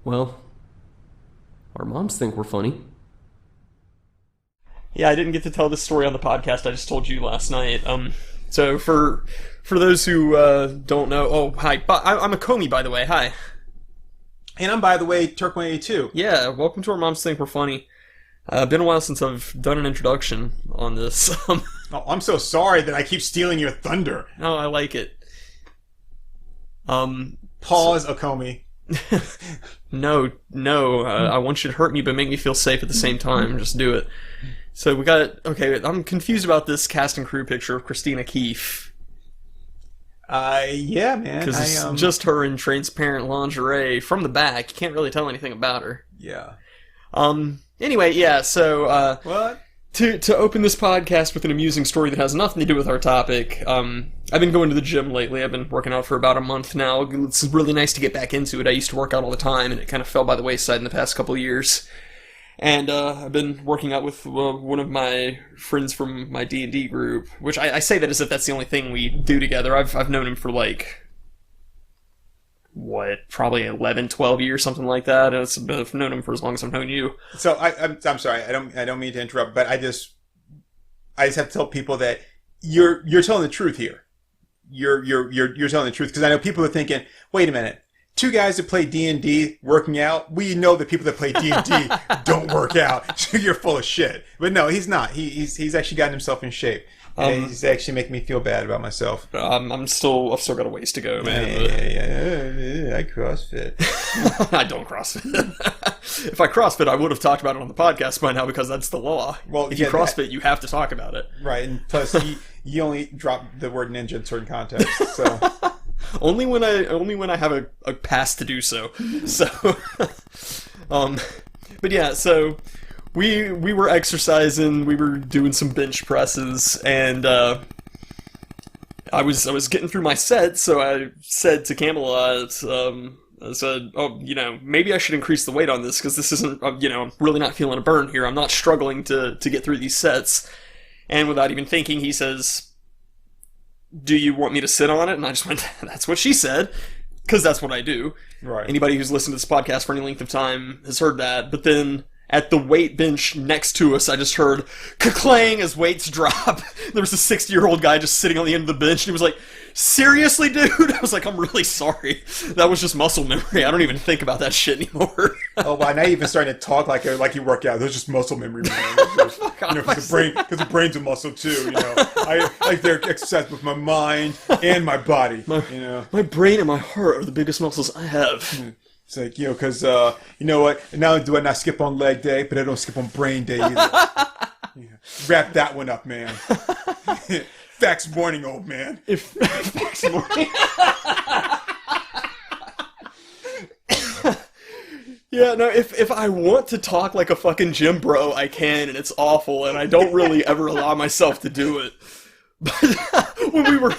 Well, our moms think we're funny. Yeah, I didn't get to tell this story on the podcast. I just told you last night. So for those who don't know, oh hi, I'm Acomi, by the way. Hi. And I'm, by the way, Turk182. Yeah, welcome to Our Moms Think We're Funny. Been a while since I've done an introduction on this. Oh, I'm so sorry that I keep stealing your thunder. No, I like it. Pause, Acomi. No, I want you to hurt me, but make me feel safe at the same time. Just do it. So we got, okay, I'm confused about this cast and crew picture of Christina Keefe. Yeah, man. Because it's just her in transparent lingerie from the back. You can't really tell anything about her. Yeah. Anyway, yeah, so, What? To open this podcast with an amusing story that has nothing to do with our topic, I've been going to the gym lately. I've been working out for about a month now. It's really nice to get back into it. I used to work out all the time, and it kind of fell by the wayside in the past couple of years. And I've been working out with one of my friends from my D&D group, which I say that as if that's the only thing we do together. I've known him for probably 11, 12 years, something like that. I've known him for as long as I've known you. So I'm sorry. I don't mean to interrupt, but I just have to tell people that you're telling the truth here. You're telling the truth, because I know people are thinking, wait a minute. Two guys that play D&D working out, we know that people that play D&D don't work out. So you're full of shit. But no, he's not. He's actually gotten himself in shape. And he's actually making me feel bad about myself. I've still got a ways to go, man. Yeah. I CrossFit. I don't CrossFit. If I CrossFit, I would have talked about it on the podcast by now, because that's the law. Well, if you CrossFit, you have to talk about it. Right, and plus you only drop the word ninja in certain contexts, so... Only when I have a pass to do so. So, but yeah, so we were exercising, we were doing some bench presses, and I was getting through my set, so I said to Camelot, I said, oh, maybe I should increase the weight on this, because this isn't, I'm really not feeling a burn here. I'm not struggling to get through these sets. And without even thinking, he says, do you want me to sit on it? And I just went, that's what she said, because that's what I do. Right. Anybody who's listened to this podcast for any length of time has heard that. But then at the weight bench next to us, I just heard ka-clang as weights drop. There was a 60-year-old guy just sitting on the end of the bench, and he was like, seriously, dude? I was like, I'm really sorry. That was just muscle memory. I don't even think about that shit anymore. Oh, wow, now you're even starting to talk like you work out. There's just muscle memory, man. Because the brain's a muscle too. I like to exercise with my mind and my body. My brain and my heart are the biggest muscles I have. It's like, because you know what? Not only do I not skip on leg day, but I don't skip on brain day either. Wrap that one up, man. Facts morning, old man. Facts morning. Yeah, no, if I want to talk like a fucking gym bro, I can, and it's awful, and I don't really ever allow myself to do it. But when we were...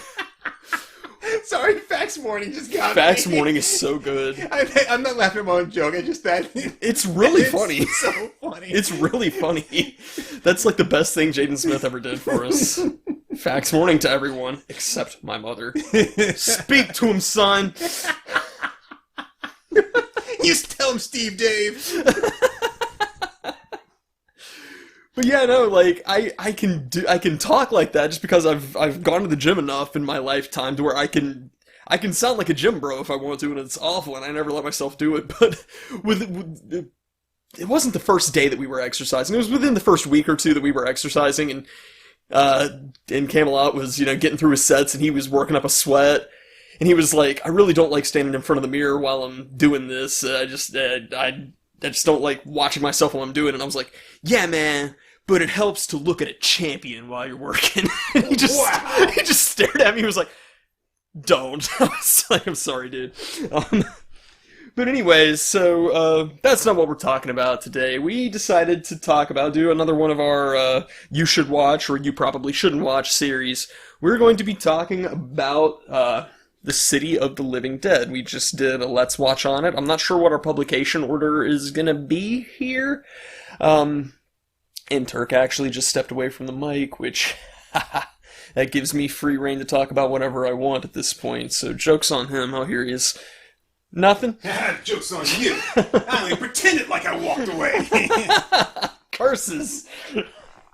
Sorry, Facts Morning just got me. Facts Morning is so good. I'm not laughing at my own joke, I just that... It's really funny. It's so funny. It's really funny. That's like the best thing Jaden Smith ever did for us. Facts Morning to everyone, except my mother. Speak to him, son. You tell him, Steve Dave. But yeah, no, like I can talk like that just because I've gone to the gym enough in my lifetime to where I can sound like a gym bro if I want to, and it's awful, and I never let myself do it. But it wasn't the first day that we were exercising. It was within the first week or two that we were exercising, and Camelot was getting through his sets, and he was working up a sweat. And he was like, I really don't like standing in front of the mirror while I'm doing this. I just don't like watching myself while I'm doing it. And I was like, yeah, man, but it helps to look at a champion while you're working. And he just stared at me. He was like, don't. I was like, I'm sorry, dude. But anyways, so that's not what we're talking about today. We decided to do another one of our You Should Watch or You Probably Shouldn't Watch series. We're going to be talking about the City of the Living Dead. We just did a Let's Watch on it. I'm not sure what our publication order is going to be here. And Turk actually just stepped away from the mic, which that gives me free reign to talk about whatever I want at this point. So joke's on him. Oh, here he is. Nothing? Joke's on you. I only pretended like I walked away. Curses!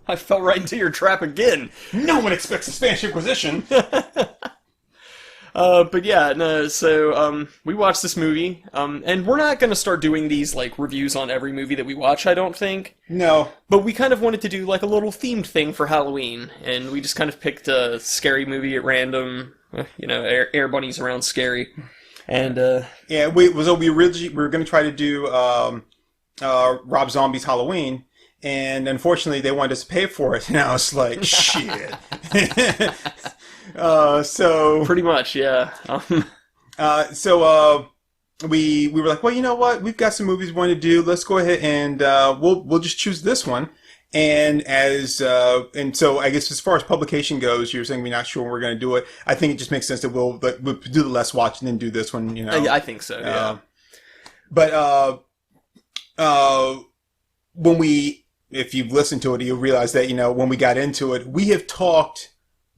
I fell right into your trap again. No one expects a Spanish Inquisition. But yeah, no, so, we watched this movie, and we're not gonna start doing these, like, reviews on every movie that we watch, I don't think. No. But we kind of wanted to do, like, a little themed thing for Halloween, and we just kind of picked a scary movie at random, you know, Air Bunny's around scary. And, Yeah, we originally we were going to try to do Rob Zombie's Halloween, and unfortunately they wanted us to pay for it, and I was like, shit. So pretty much, yeah. We were like, well, you know what? We've got some movies we want to do. Let's go ahead and we'll just choose this one. And so I guess as far as publication goes, you're saying we're not sure when we're going to do it. I think it just makes sense that we'll do the less watch and then do this one. You know, I think so. Yeah. But if you've listened to it, you'll realize that when we got into it, we have talked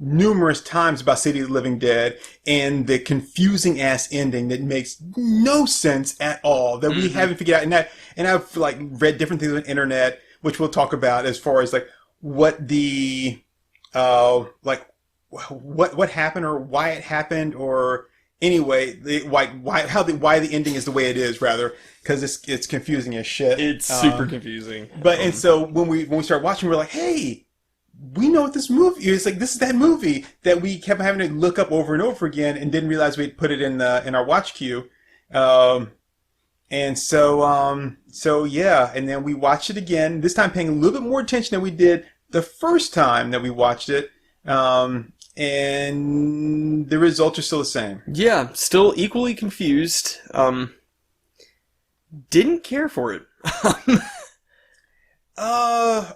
numerous times about City of the Living Dead and the confusing ass ending that makes no sense at all that we haven't figured out. And I've like read different things on the internet, which we'll talk about as far as like what the what happened or why it happened, or anyway why the ending is the way it is, rather, because it's confusing as shit. It's super confusing. But and so when we start watching, we're like, hey, we know what this movie is. Like, this is that movie that we kept having to look up over and over again and didn't realize we'd put it in our watch queue. And so yeah, and then we watched it again, this time paying a little bit more attention than we did the first time that we watched it. And the results are still the same. Yeah, still equally confused. Didn't care for it.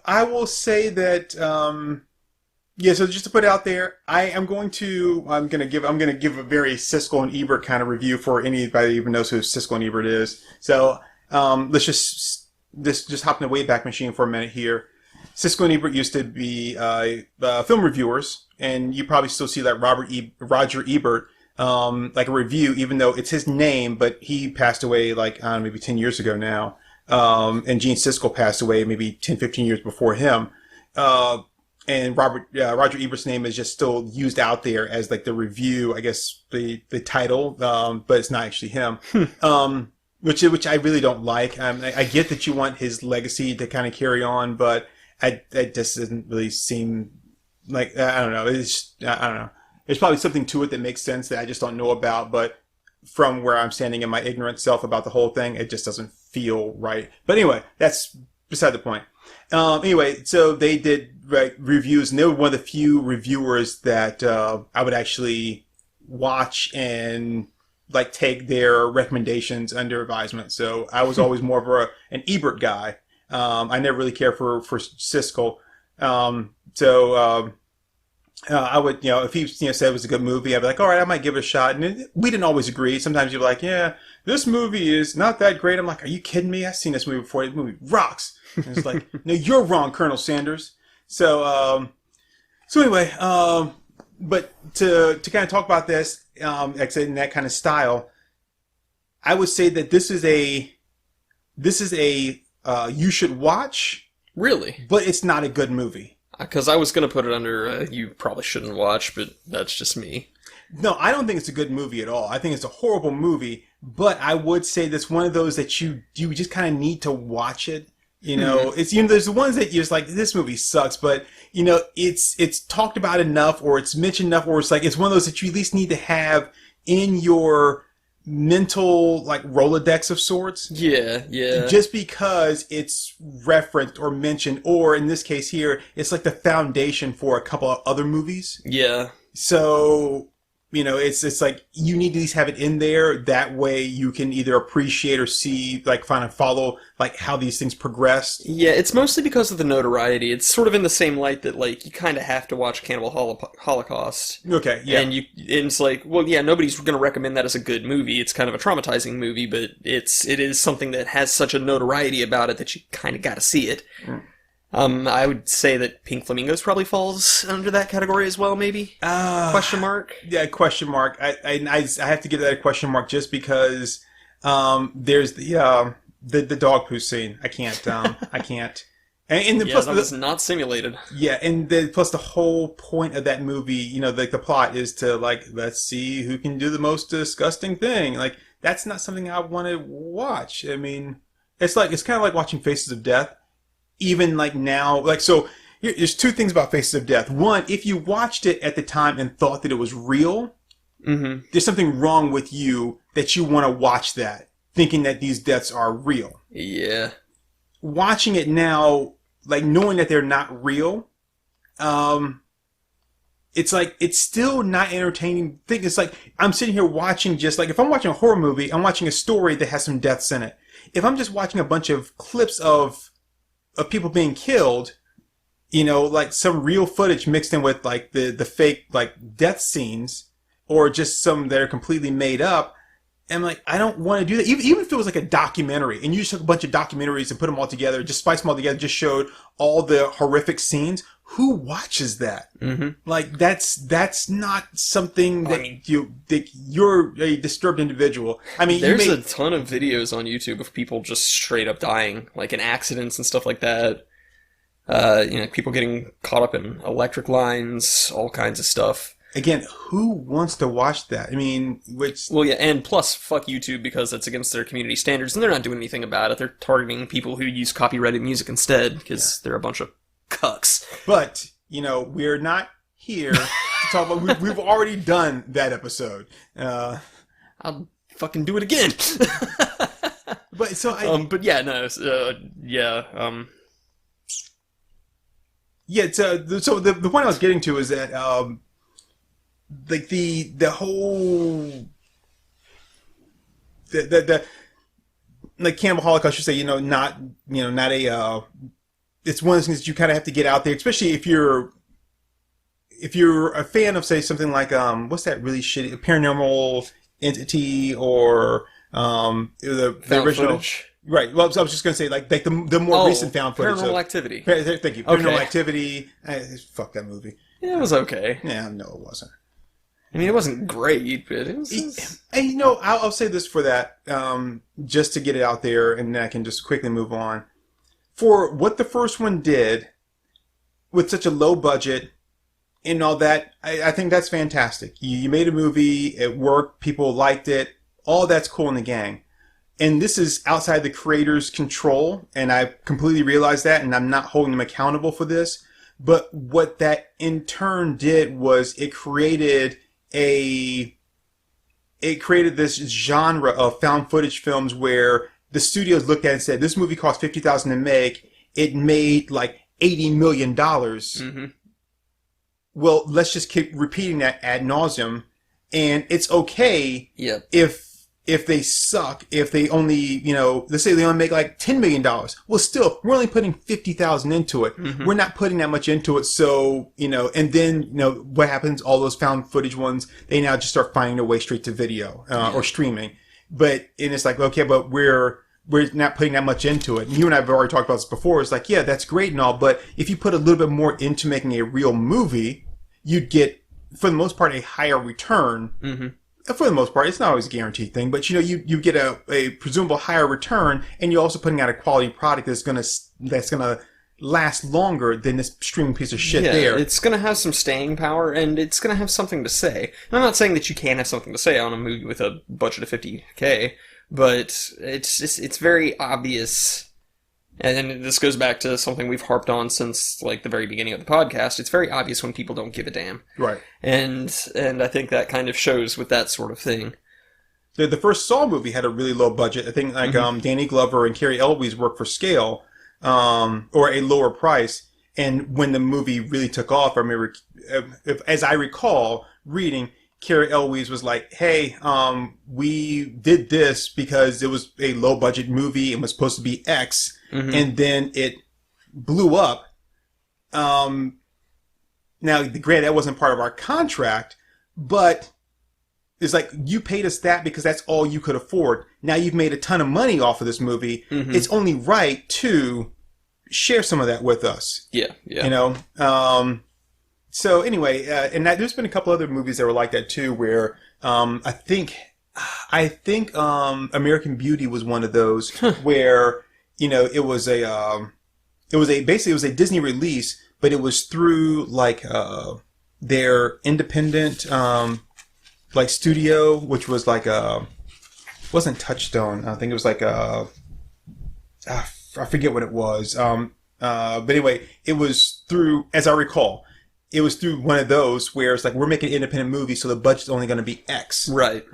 I will say that, yeah, so just to put it out there, I'm gonna give a very Siskel and Ebert kind of review for anybody who even knows who Siskel and Ebert is. So, let's just hop in the Wayback Machine for a minute here. Siskel and Ebert used to be, film reviewers, and you probably still see like Roger Ebert, like a review, even though it's his name, but he passed away like, I don't know, maybe 10 years ago now. And Gene Siskel passed away maybe 10, 15 years before him. And Roger Ebert's name is just still used out there as like the review, I guess the title, but it's not actually him. Which I really don't like. I get that you want his legacy to kind of carry on, but it just doesn't really seem like, I don't know. I don't know. There's probably something to it that makes sense that I just don't know about, but from where I'm standing in my ignorant self about the whole thing, it just doesn't feel right. But anyway, that's beside the point. Anyway, so they did reviews, and they were one of the few reviewers that I would actually watch and like take their recommendations under advisement. So I was always more of an Ebert guy. I never really cared for Siskel. I would, if he said it was a good movie, I'd be like, all right, I might give it a shot. And we didn't always agree. Sometimes you're like, yeah, this movie is not that great. I'm like, are you kidding me? I've seen this movie before. This movie rocks. And it's like, no, you're wrong, Colonel Sanders. So anyway, but to kind of talk about this, like I said, in that kind of style, I would say that this is a you should watch. Really? But it's not a good movie. Because I was going to put it under you probably shouldn't watch, but that's just me. No, I don't think it's a good movie at all. I think it's a horrible movie, but I would say that's one of those that you just kind of need to watch it. It's, there's the ones that you're just like, this movie sucks, but, it's talked about enough, or it's mentioned enough, or it's like, it's one of those that you at least need to have in your mental, like, Rolodex of sorts. Yeah. Just because it's referenced or mentioned, or in this case here, it's like the foundation for a couple of other movies. Yeah. So, it's like you need to at least have it in there. That way you can either appreciate or see, like, follow, like, how these things progress. Yeah, it's mostly because of the notoriety. It's sort of in the same light that, like, you kind of have to watch Cannibal Holocaust. Okay, yeah. And it's like, well, yeah, nobody's going to recommend that as a good movie. It's kind of a traumatizing movie, but it is something that has such a notoriety about it that you kind of got to see it. I would say that Pink Flamingos probably falls under that category as well, maybe? Question mark? Yeah, question mark. I have to give that a question mark just because There's the dog poo scene. I can't. I can't. And Yeah, plus that was not simulated. yeah, and plus the whole point of that movie, like the plot is to like let's see who can do the most disgusting thing. Like that's not something I want to watch. I mean, it's kind of like watching Faces of Death. Even like now, like so. There's two things about Faces of Death. One, if you watched it at the time and thought that it was real, there's something wrong with you that you want to watch that, thinking that these deaths are real. Yeah. Watching it now, like knowing that they're not real, it's like it's still not entertaining thing. It's like I'm sitting here watching just like if I'm watching a horror movie, I'm watching a story that has some deaths in it. If I'm just watching a bunch of clips of people being killed, like some real footage mixed in with like the fake like death scenes, or just some that are completely made up. And like, I don't want to do that. Even if it was like a documentary and you just took a bunch of documentaries and put them all together, just spiced them all together, just showed all the horrific scenes. Who watches that? Like, that's not something that you're a disturbed individual. I mean, there's a ton of videos on YouTube of people just straight up dying, like in accidents and stuff like that. People getting caught up in electric lines, all kinds of stuff. Again, who wants to watch that? I mean, Well, yeah, and plus, fuck YouTube because it's against their community standards, and they're not doing anything about it. They're targeting people who use copyrighted music instead, because they're a bunch of cucks. But, we're not here to talk about... We've already done that episode. I'll fucking do it again! But, so but yeah, no, Yeah, so the point I was getting to is that, like the whole like Cannibal Holocaust, you say, not a it's one of those things that you kind of have to get out there, especially if you're a fan of, say, something like what's that really shitty Paranormal Entity, or the original footage. Right. Well, I was just going to say, like the more recent found footage. Paranormal Activity. Thank you. Paranormal Activity. Fuck that movie. Yeah, it was okay. Yeah, no, it wasn't. I mean, it wasn't great, but it was... And, I'll say this for that, just to get it out there, and then I can just quickly move on. For what the first one did, with such a low budget, and all that, I think that's fantastic. You made a movie, it worked, people liked it, all that's cool in the gang. And this is outside the creator's control, and I completely realize that, and I'm not holding them accountable for this. But what that in turn did was it created this genre of found footage films where the studios looked at it and said, this movie cost $50,000 to make. It made like $80 million. Well, let's just keep repeating that ad nauseum. And it's okay if they suck, if they only, let's say they only make like $10 million. Well, still, we're only putting $50,000 into it. We're not putting that much into it. So, and then, what happens? All those found footage ones, they now just start finding their way straight to video, or streaming. And it's like, okay, but we're not putting that much into it. And you and I have already talked about this before. It's like, yeah, that's great and all, but if you put a little bit more into making a real movie, you'd get, for the most part, a higher return. For the most part, it's not always a guaranteed thing, but you get a presumable higher return, and you're also putting out a quality product that's gonna last longer than this streaming piece of shit there. It's gonna have some staying power, and it's gonna have something to say. And I'm not saying that you can't have something to say on a movie with a budget of $50K, but it's very obvious. And then this goes back to something we've harped on since like the very beginning of the podcast. It's very obvious when people don't give a damn. Right. And I think that kind of shows with that sort of thing. The first Saw movie had a really low budget. I think like Danny Glover and Cary Elwes worked for scale, or a lower price. And when the movie really took off, I remember, as I recall reading, Cary Elwes was like, hey, we did this because it was a low budget movie and was supposed to be X. And then it blew up. Now, granted, that wasn't part of our contract, but it's like, you paid us that because that's all you could afford. Now you've made a ton of money off of this movie. It's only right to share some of that with us. Yeah. So anyway, and there's been a couple other movies that were like that too, where I think I think American Beauty was one of those where it was basically it was a Disney release, but it was through like their independent like studio, which was like wasn't Touchstone. I think it was like I forget what it was. But anyway, it was through, as I recall, it was through one of those where it's like, we're making an independent movie, so the budget's only going to be X. Right.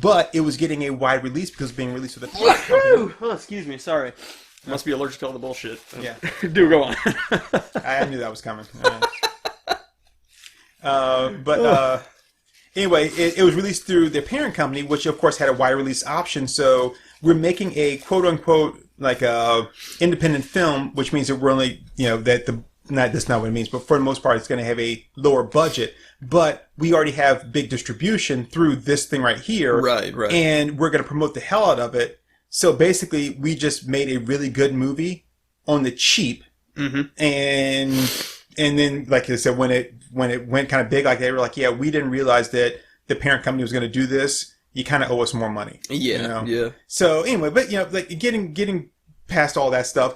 But it was getting a wide release because it was being released with a Woohoo! Oh, excuse me. Sorry. Must be allergic to all the bullshit. Yeah. Do go on. I knew that was coming. But anyway, it was released through their parent company, which of course had a wide release option. So we're making a quote unquote like a independent film, which means that we're only that's not what it means, but for the most part, it's going to have a lower budget. But we already have big distribution through this thing right here, Right. And we're going to promote the hell out of it. So basically, we just made a really good movie on the cheap, and then, like I said, when it went kind of big, like they were like, yeah, we didn't realize that the parent company was going to do this. You kind of owe us more money. Yeah, yeah. So anyway, but like getting past all that stuff,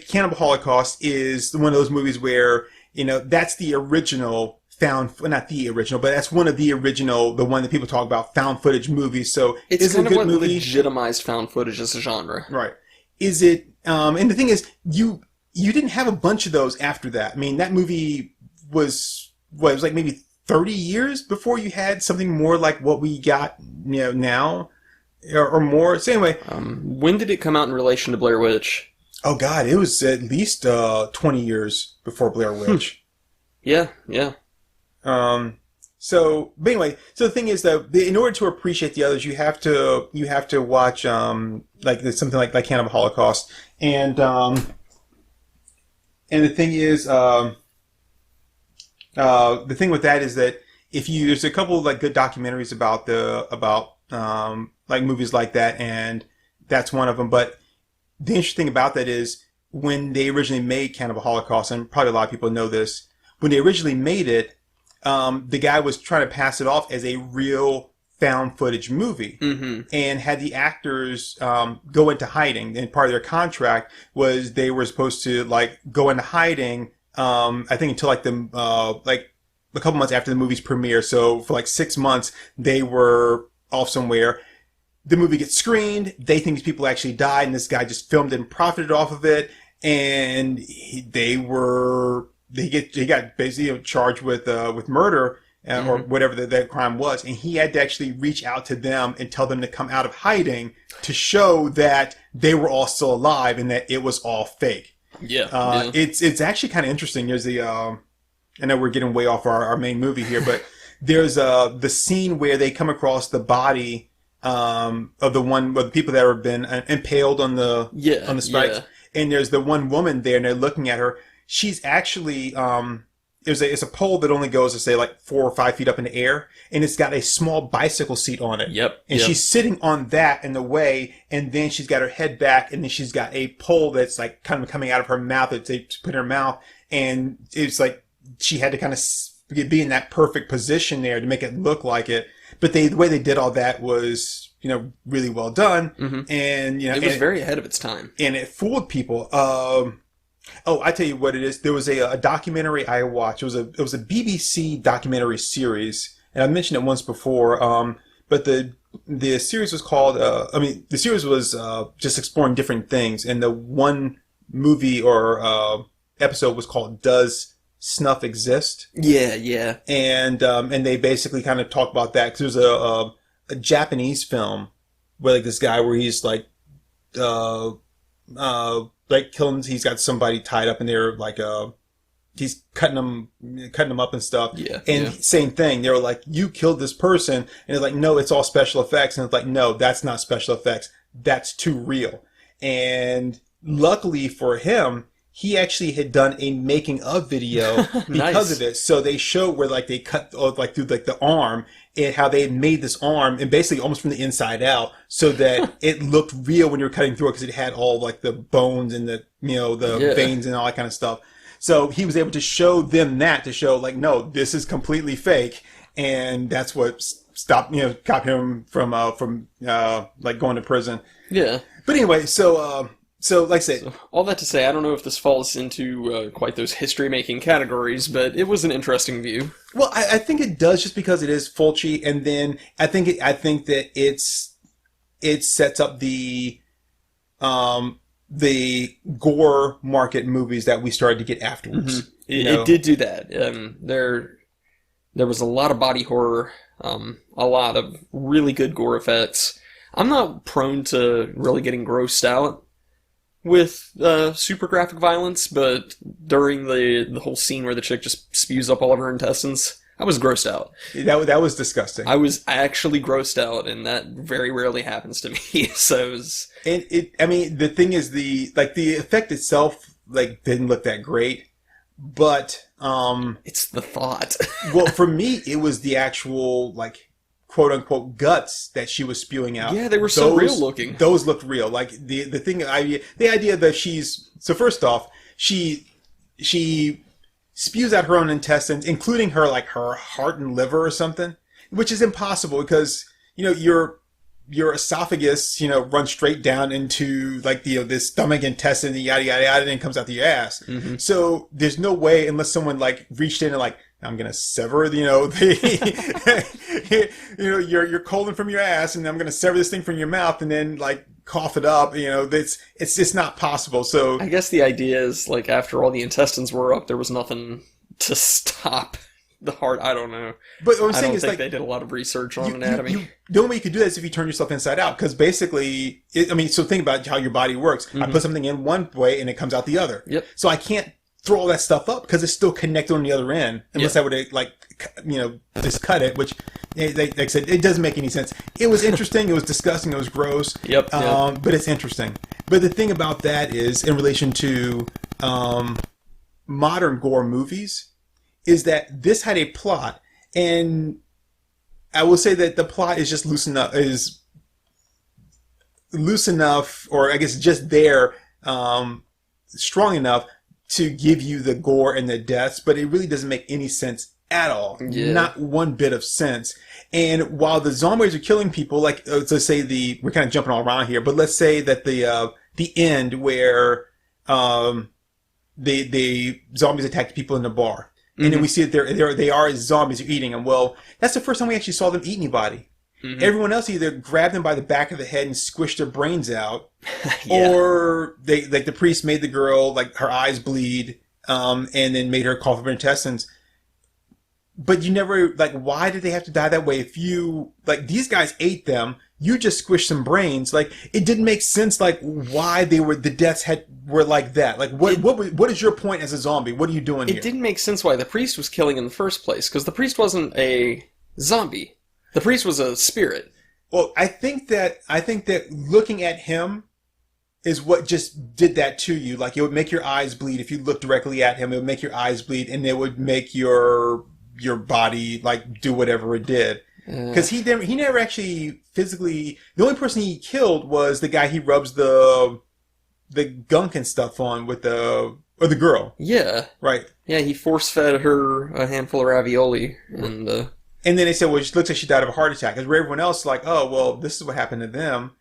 Cannibal Holocaust is one of those movies where that's the original not the original, but that's one of the original, the one that people talk about, found footage movies. So It's kind a of good what movie. legitimized found footage as a genre. Right. Is it, and the thing is, you didn't have a bunch of those after that. I mean, that movie was like maybe 30 years before you had something more like what we got, now, or more. So anyway. When did it come out in relation to Blair Witch? Oh God, it was at least 20 years before Blair Witch. Yeah. But anyway, so the thing is that in order to appreciate the others, you have to watch like something like Cannibal Holocaust, and the thing is the thing with that is that there's a couple of like good documentaries about like movies like that, and that's one of them. But the interesting thing about that is when they originally made Cannibal Holocaust, and probably a lot of people know this, when they originally made it, the guy was trying to pass it off as a real found footage movie, and had the actors go into hiding. And part of their contract was they were supposed to like go into hiding. I think until like like a couple months after the movie's premiere. So for like 6 months, they were off somewhere. The movie gets screened. They think these people actually died, and this guy just filmed it and profited off of it. And he got basically charged with murder or whatever that crime was, and he had to actually reach out to them and tell them to come out of hiding to show that they were all still alive and that it was all fake. Yeah. It's actually kind of interesting. There's I know we're getting way off our main movie here, but there's the scene where they come across the body of the people that have been impaled on the spikes, and there's the one woman there, and they're looking at her. She's actually it's a pole that only goes to say like 4 or 5 feet up in the air, and it's got a small bicycle seat on it. And she's sitting on that in the way, and then she's got her head back, and then she's got a pole that's like kind of coming out of her mouth that they put in her mouth, and it's like she had to kind of be in that perfect position there to make it look like it. But the way they did all that was, really well done, and it was very ahead of its time, and it fooled people. Oh, I tell you what it is. There was a documentary I watched. It was a BBC documentary series, and I mentioned it once before. But the series was called. The series was just exploring different things, and the one movie or episode was called "Does Snuff Exist?" Yeah. And they basically kind of talk about that because there's a Japanese film where like this guy where he's like killing. He's got somebody tied up in there, like he's cutting them up and stuff. Same thing. They were like, "You killed this person," and it's like, "No, it's all special effects." And it's like, "No, that's not special effects. That's too real." And luckily for him, he actually had done a making of video because of it. So they showed where like they cut like through like the arm, and how they had made this arm and basically almost from the inside out so that it looked real when you were cutting through it, because it had all like the bones and the veins and all that kind of stuff. So he was able to show them that to show like, no, this is completely fake. And that's what stop him from like going to prison. Yeah. But anyway, so like I said, So, all that to say, I don't know if this falls into quite those history-making categories, but it was an interesting view. well, I think it does just because it is Fulci, and then I think that it sets up the gore market movies that we started to get afterwards. It did do that. There was a lot of body horror, a lot of really good gore effects. I'm not prone to really getting grossed out with super graphic violence, but during the whole scene where the chick just spews up all of her intestines, I was grossed out. That was disgusting. I was actually grossed out, and that very rarely happens to me. So it was... I mean, the thing is, the effect itself didn't look that great, but it's the thought. well, for me, it was the actual quote unquote guts that she was spewing out. Yeah, they were so real looking. Those looked real. Like the idea that first off, she spews out her own intestines, including her her heart and liver or something, which is impossible because your esophagus runs straight down into the stomach, intestine, yada yada yada, and then comes out the your ass. Mm-hmm. So there's no way unless someone reached in and I'm gonna sever your colon from your ass, and I'm gonna sever this thing from your mouth, and then cough it up. It's just not possible. So I guess the idea is after all the intestines were up, there was nothing to stop the heart. I don't know. But what I'm I saying don't is think they did a lot of research on anatomy. The only way you could do that is if you turn yourself inside out, because basically, so think about how your body works. Mm-hmm. I put something in one way and it comes out the other. Yep. So I can't throw all that stuff up because it's still connected on the other end, unless I would just cut it, which like I said, it doesn't make any sense. It was interesting. It was disgusting. It was gross. Yep. But it's interesting. But the thing about that is, in relation to modern gore movies, is that this had a plot, and I will say that the plot is just loose enough, or I guess just there, strong enough to give you the gore and the deaths, but it really doesn't make any sense at all. Yeah. Not one bit of sense. And while the zombies are killing people, let's say we're kind of jumping all around here, but let's say that the end where the zombies attacked people in the bar. And then we see that they are zombies are eating them. Well, that's the first time we actually saw them eat anybody. Mm-hmm. Everyone else either grabbed them by the back of the head and squished their brains out, or they the priest made the girl her eyes bleed, and then made her cough up her intestines. But you never why did they have to die that way? If you these guys ate them, you just squished some brains. It didn't make sense. Why the deaths were like that. What is your point as a zombie? What are you doing here? It didn't make sense why the priest was killing in the first place, because the priest wasn't a zombie. The priest was a spirit. Well, I think that looking at him is what just did that to you. It would make your eyes bleed if you looked directly at him. It would make your eyes bleed, and it would make your body do whatever it did. Because he never actually physically. The only person he killed was the guy he rubs the gunk and stuff on with the girl. Yeah. Right. Yeah, he force fed her a handful of ravioli, and then they said, well, it looks like she died of a heart attack. Because everyone else oh, well, this is what happened to them.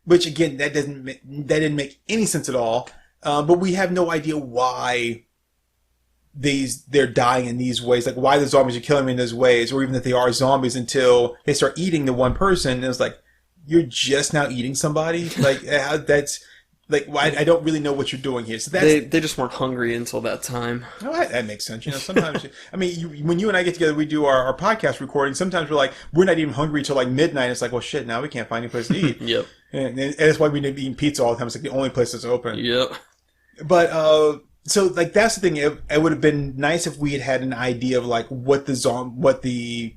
Which again, that didn't make any sense at all. But we have no idea why they're dying in these ways, why the zombies are killing them in those ways, or even that they are zombies until they start eating the one person. And it's you're just now eating somebody. That's I don't really know what you're doing here. So that's they just weren't hungry until that time. Oh, that makes sense. Sometimes when you and I get together, we do our podcast recording. Sometimes we're not even hungry till midnight. It's well, shit. Now we can't find any place to eat. Yep. And that's why we end up eating pizza all the time. It's the only place that's open. Yep. But so that's the thing. It would have been nice if we had an idea of what the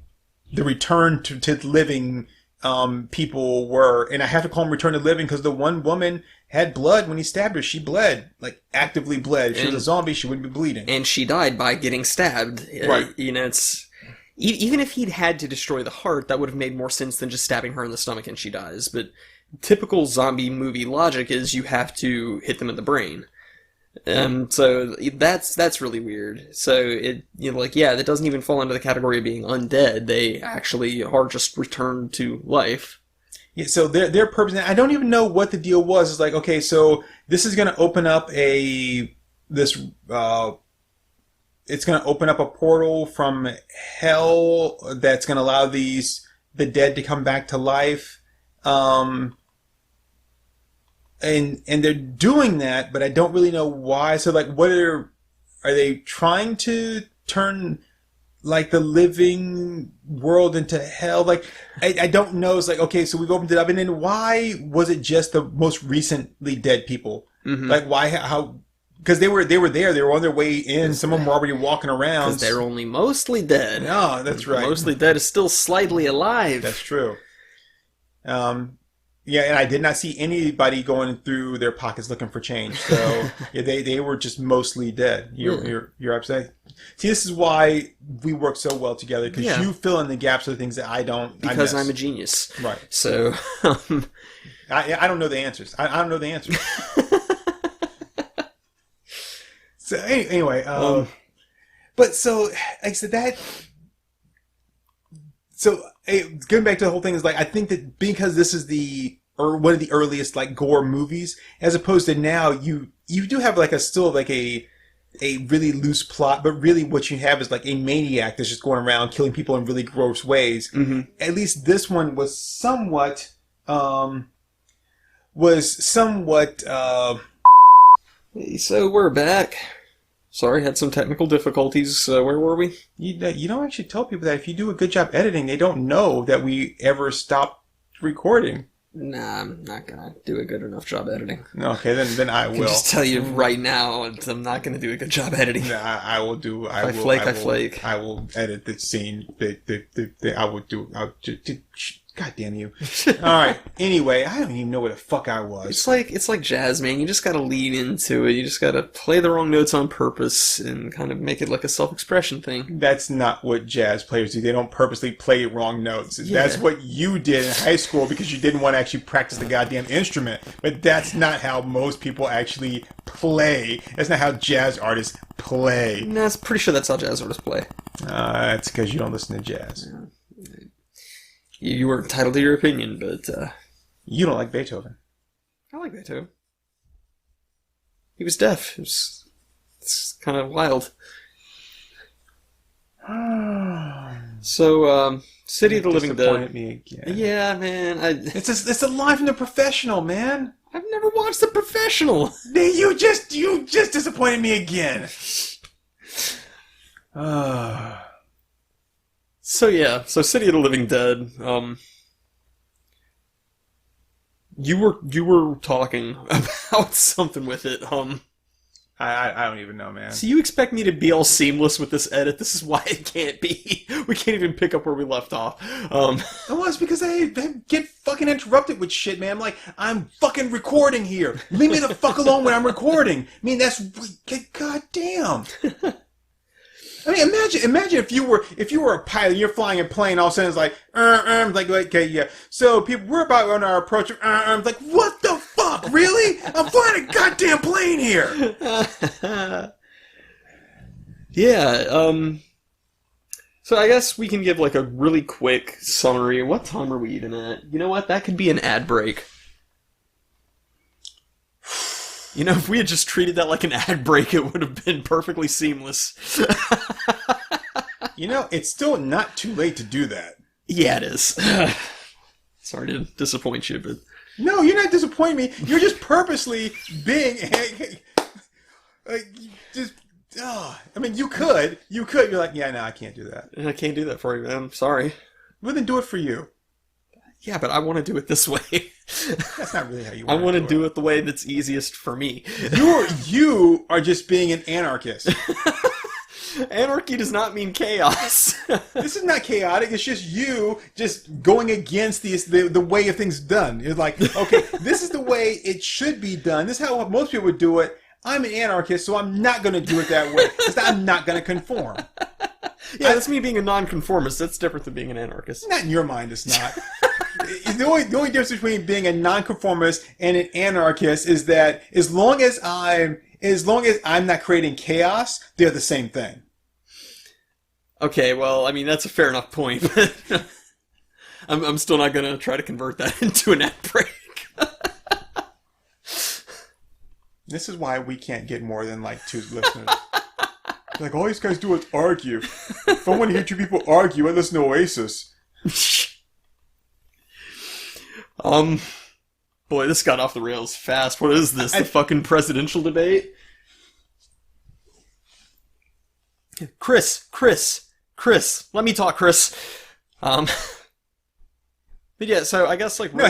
return to living people were. And I have to call them return to living because the one woman had blood when he stabbed her. She bled, actively bled. If she was a zombie, she wouldn't be bleeding. And she died by getting stabbed. Right. It's even if he'd had to destroy the heart, that would have made more sense than just stabbing her in the stomach and she dies. But typical zombie movie logic is you have to hit them in the brain. So that's really weird. So that doesn't even fall into the category of being undead. They actually are just returned to life. Yeah, so their purpose, and I don't even know what the deal was. It's like, okay, so this is going to open up it's going to open up a portal from hell that's going to allow the dead to come back to life. And they're doing that, but I don't really know why. So like, are they trying to turn like the living world into hell? Like, I don't know. It's like, okay, so we've opened it up, and then why was it just the most recently dead people? Mm-hmm. Like, why? How? Because they were there. They were on their way in. Some of them were already walking around. Because they're only mostly dead. No, that's right. Mostly dead is still slightly alive. That's true. Yeah, and I did not see anybody going through their pockets looking for change. So yeah, they were just mostly dead. You're upset. See, this is why we work so well together, because you fill in the gaps of the things that I don't. Because I'm a genius. Right. So I don't know the answers. I don't know the answers. So anyway, but so like I said that. So going back to the whole thing is like, I think that because this is one of the earliest like gore movies, as opposed to now, you do have like a really loose plot, but really what you have is like a maniac that's just going around killing people in really gross ways. Mm-hmm. At least this one was somewhat. So we're back. Sorry, had some technical difficulties. Where were we? You don't actually tell people that if you do a good job editing, they don't know that we ever stopped recording. Nah, I'm not gonna do a good enough job editing. Okay, then I will. I can just tell you right now, I'm not gonna do a good job editing. I will do. I flake. I will edit the scene. I will do. God damn you! All right. Anyway, I don't even know where the fuck I was. It's like jazz, man. You just gotta lean into it. You just gotta play the wrong notes on purpose and kind of make it like a self-expression thing. That's not what jazz players do. They don't purposely play wrong notes. Yeah. That's what you did in high school because you didn't want to actually practice the goddamn instrument. But that's not how most people actually play. That's not how jazz artists play. No, I'm pretty sure that's how jazz artists play. That's because you don't listen to jazz. Yeah. You were entitled to your opinion, but you don't like Beethoven. I like Beethoven. He was deaf. It's kind of wild. So, City of the Living Dead. Disappointed me again. Yeah, man. It's a line from The Professional, man. I've never watched The Professional. You just disappointed me again. So City of the Living Dead. You were talking about something with it. I don't even know, man. So you expect me to be all seamless with this edit? This is why it can't be. We can't even pick up where we left off. Well, it's because I get fucking interrupted with shit, man. I'm like, I'm fucking recording here. Leave me the fuck alone when I'm recording. I mean, that's goddamn. I mean, imagine if you were a pilot, and you're flying a plane, all of a sudden it's like, like, okay, yeah. So we're about on our approach, like, what the fuck, really? I'm flying a goddamn plane here. Yeah. So I guess we can give like a really quick summary. What time are we even at? You know what? That could be an ad break. You know, if we had just treated that like an ad break, it would have been perfectly seamless. You know, it's still not too late to do that. Yeah, it is. Sorry to disappoint you, but... No, you're not disappointing me. You're just purposely being... I mean, you could. You're like, yeah, no, I can't do that. I can't do that for you, man. I'm sorry. Well, then do it for you. Yeah, but I want to do it this way. That's not really how you want I want to do it the way that's easiest for me. You are just being an anarchist. Anarchy does not mean chaos. This is not chaotic. It's just you just going against the way of things done. You're like, okay, this is the way it should be done. This is how most people would do it. I'm an anarchist, so I'm not going to do it that way because I'm not going to conform. Yeah, that's me being a nonconformist. That's different than being an anarchist. Not in your mind, it's not. The only difference between being a nonconformist and an anarchist is that as long as I'm As long as I'm not creating chaos, they're the same thing. Okay, well, I mean, that's a fair enough point. I'm still not gonna try to convert that into an ad break. This is why we can't get more than like 2 listeners. Like, all these guys do is argue. If I want to hear 2 people argue, I listen to Oasis. Boy, this got off the rails fast. What is this? The fucking presidential debate? Chris, let me talk, Chris. But yeah, so I guess like No,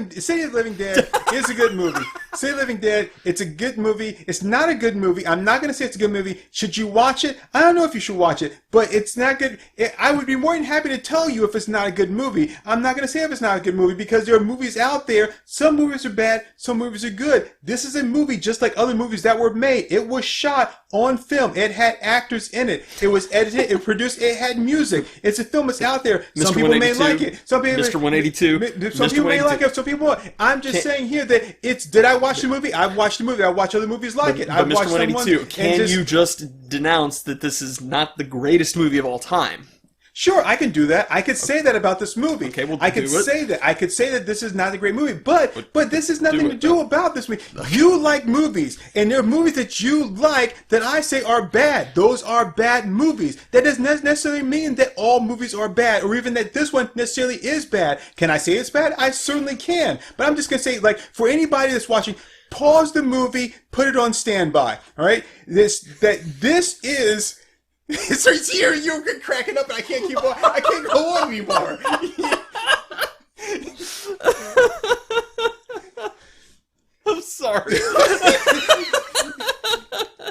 City of the Living Dead is a good movie. City of the Living Dead, it's a good movie. It's not a good movie. I'm not going to say it's a good movie. Should you watch it? I don't know if you should watch it, but it's not good. I would be more than happy to tell you if it's not a good movie. I'm not going to say if it's not a good movie because there are movies out there. Some movies are bad, some movies are good. This is a movie just like other movies that were made. It was shot on film. It had actors in it. It was edited, it produced, it had music. It's a film that's out there. Some people may like it. Some people, Mr. 182. Some people may like it. Some people won't. I'm just saying here that it's. Did I watch the movie? I've watched the movie. I watch other movies like it. I've But watched Mr. someone. 182, can you just denounce that this is not the greatest movie of all time? Sure, I can do that. I could say that about this movie. Okay, well, I could do it. say that. I could say that this is not a great movie, but this has nothing to do though. about this movie. You like movies, and there are movies that you like that I say are bad. Those are bad movies. That doesn't necessarily mean that all movies are bad, or even that this one necessarily is bad. Can I say it's bad? I certainly can. But I'm just gonna say, like, for anybody that's watching, pause the movie, put it on standby. All right, this is. So here you're cracking up, and I can't keep on. I can't go on anymore. I'm sorry.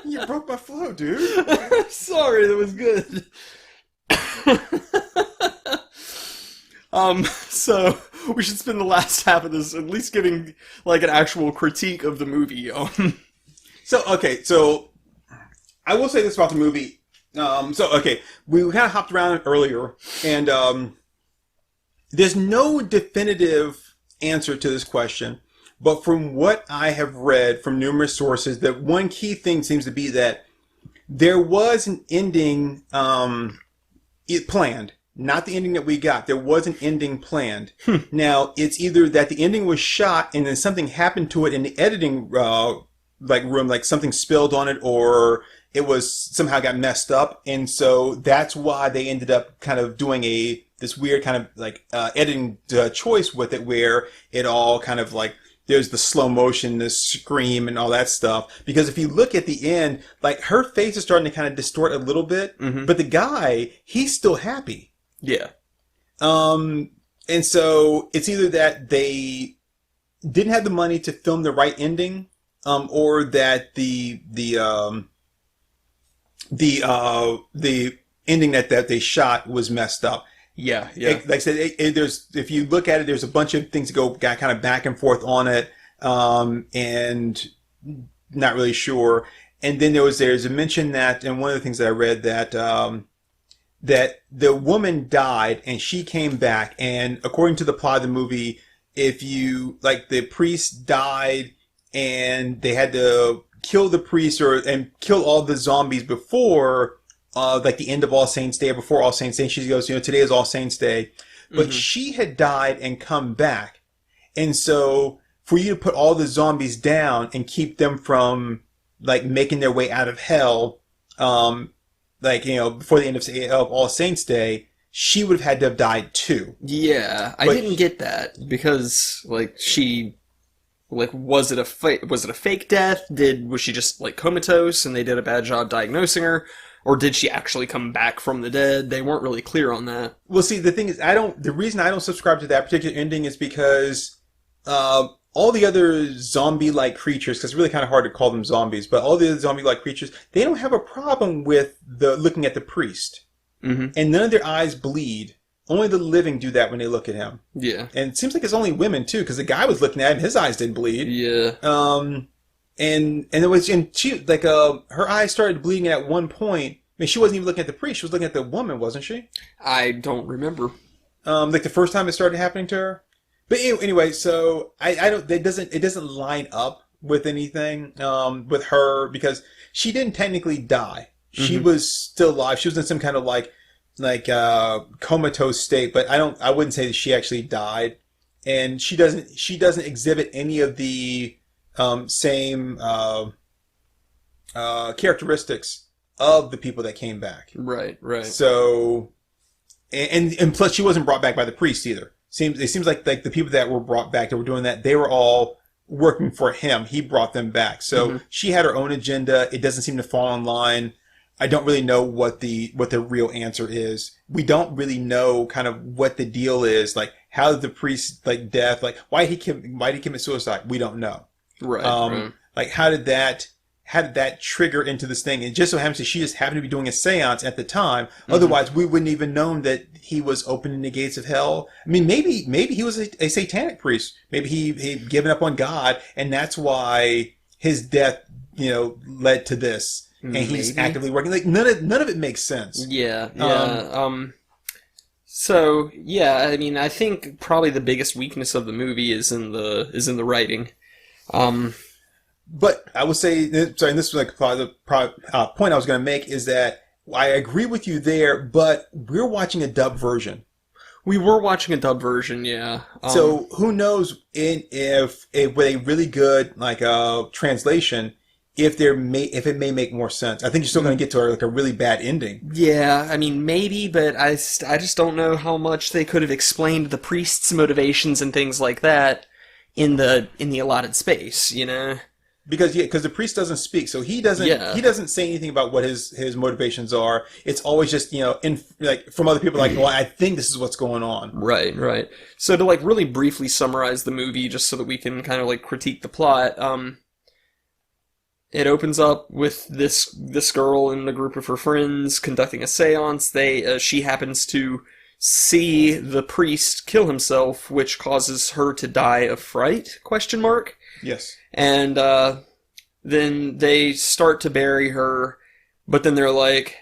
You broke my flow, dude. I'm sorry, that was good. So we should spend the last half of this at least giving like an actual critique of the movie. So I will say this about the movie. We kind of hopped around earlier, and there's no definitive answer to this question. But from what I have read from numerous sources, that one key thing seems to be that there was an ending planned. Not the ending that we got. There was an ending planned. Now, it's either that the ending was shot and then something happened to it in the editing room, like something spilled on it, or it was somehow got messed up, and so that's why they ended up kind of doing this weird kind of like editing choice with it, where it all kind of like there's the slow motion, the scream, and all that stuff. Because if you look at the end, like her face is starting to kind of distort a little bit, but the guy, he's still happy. Yeah. And so it's either that they didn't have the money to film the right ending, or that the ending that they shot was messed up. Yeah. Like I said, if you look at it, there's a bunch of things that go kind of back and forth on it, and not really sure. And then there's a mention that, and one of the things that I read that that the woman died and she came back, and according to the plot of the movie, if you like, the priest died and they had to kill the priest and kill all the zombies before like the end of All Saints Day, or before All Saints Day. She goes, today is All Saints Day, but she had died and come back, and so for you to put all the zombies down and keep them from like making their way out of hell, before the end of All Saints Day, she would have had to have died too. Yeah, I didn't get that because like she. Like, was it a fake death? Was she just like comatose and they did a bad job diagnosing her, or did she actually come back from the dead? They weren't really clear on that. Well, see, the thing is, the reason I don't subscribe to that particular ending is because all the other zombie-like creatures, because it's really kind of hard to call them zombies, but all the other zombie-like creatures, they don't have a problem with looking at the priest, and none of their eyes bleed. Only the living do that when they look at him. Yeah. And it seems like it's only women, too, because the guy was looking at him, his eyes didn't bleed. Yeah. And it was, and she, like, her eyes started bleeding at one point. I mean, she wasn't even looking at the priest, she was looking at the woman, wasn't she? I don't remember. Like the first time it started happening to her? But anyway, so, it doesn't line up with anything with her because she didn't technically die. She Mhm. was still alive. She was in some kind of comatose state, but I wouldn't say that she actually died. And she doesn't exhibit any of the same characteristics of the people that came back. Right, right. So, and plus she wasn't brought back by the priest either. It seems like the people that were brought back that were doing that, they were all working for him. He brought them back. So she had her own agenda. It doesn't seem to fall in line. I don't really know what the real answer is. We don't really know kind of what the deal is. Like how did the priest death? Like why did he commit suicide? We don't know. Right, right. Like how did that trigger into this thing? And just so happens that she just happened to be doing a seance at the time. Otherwise, we wouldn't even known that he was opening the gates of hell. I mean, maybe he was a satanic priest. Maybe he'd given up on God, and that's why his death, led to this. And he's Maybe. actively working. Like none of it makes sense. Yeah, yeah. So yeah, I mean, I think probably the biggest weakness of the movie is in the writing. But I would say, sorry, and this was like probably the point I was going to make is that I agree with you there, but we're watching a dub version. We were watching a dub version, yeah. So who knows if with a really good translation, if it may make more sense. I think you're still going to get to a really bad ending. Yeah, I mean, maybe, but I just don't know how much they could have explained the priest's motivations and things like that in the allotted space, Because the priest doesn't speak, so he doesn't say anything about what his motivations are. It's always just from other people well, I think this is what's going on. Right, right. So to really briefly summarize the movie, just so that we can kind of critique the plot. It opens up with this girl and a group of her friends conducting a seance. She happens to see the priest kill himself, which causes her to die of fright? ? Yes. And then they start to bury her, but then they're like,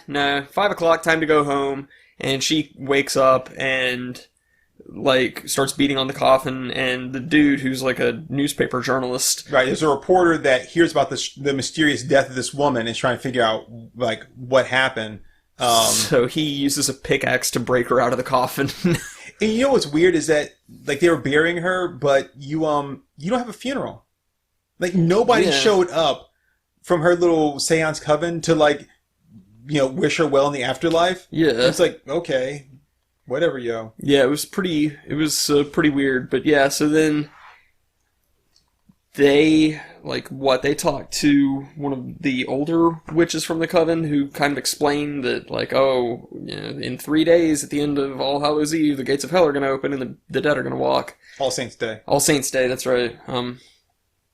no, 5 o'clock, time to go home. And she wakes up and starts beating on the coffin, and the dude who's a newspaper journalist. Right, there's a reporter that hears about the mysterious death of this woman and is trying to figure out what happened. So he uses a pickaxe to break her out of the coffin. And you know what's weird is that they were burying her, but you don't have a funeral. Nobody showed up from her little seance coven to wish her well in the afterlife. Yeah, it's okay, whatever, yo. Yeah, it was pretty weird, but yeah. So then they they talked to one of the older witches from the coven who kind of explained that in 3 days at the end of All Hallows Eve the gates of hell are going to open and the dead are going to walk. All Saints Day. All Saints Day, that's right.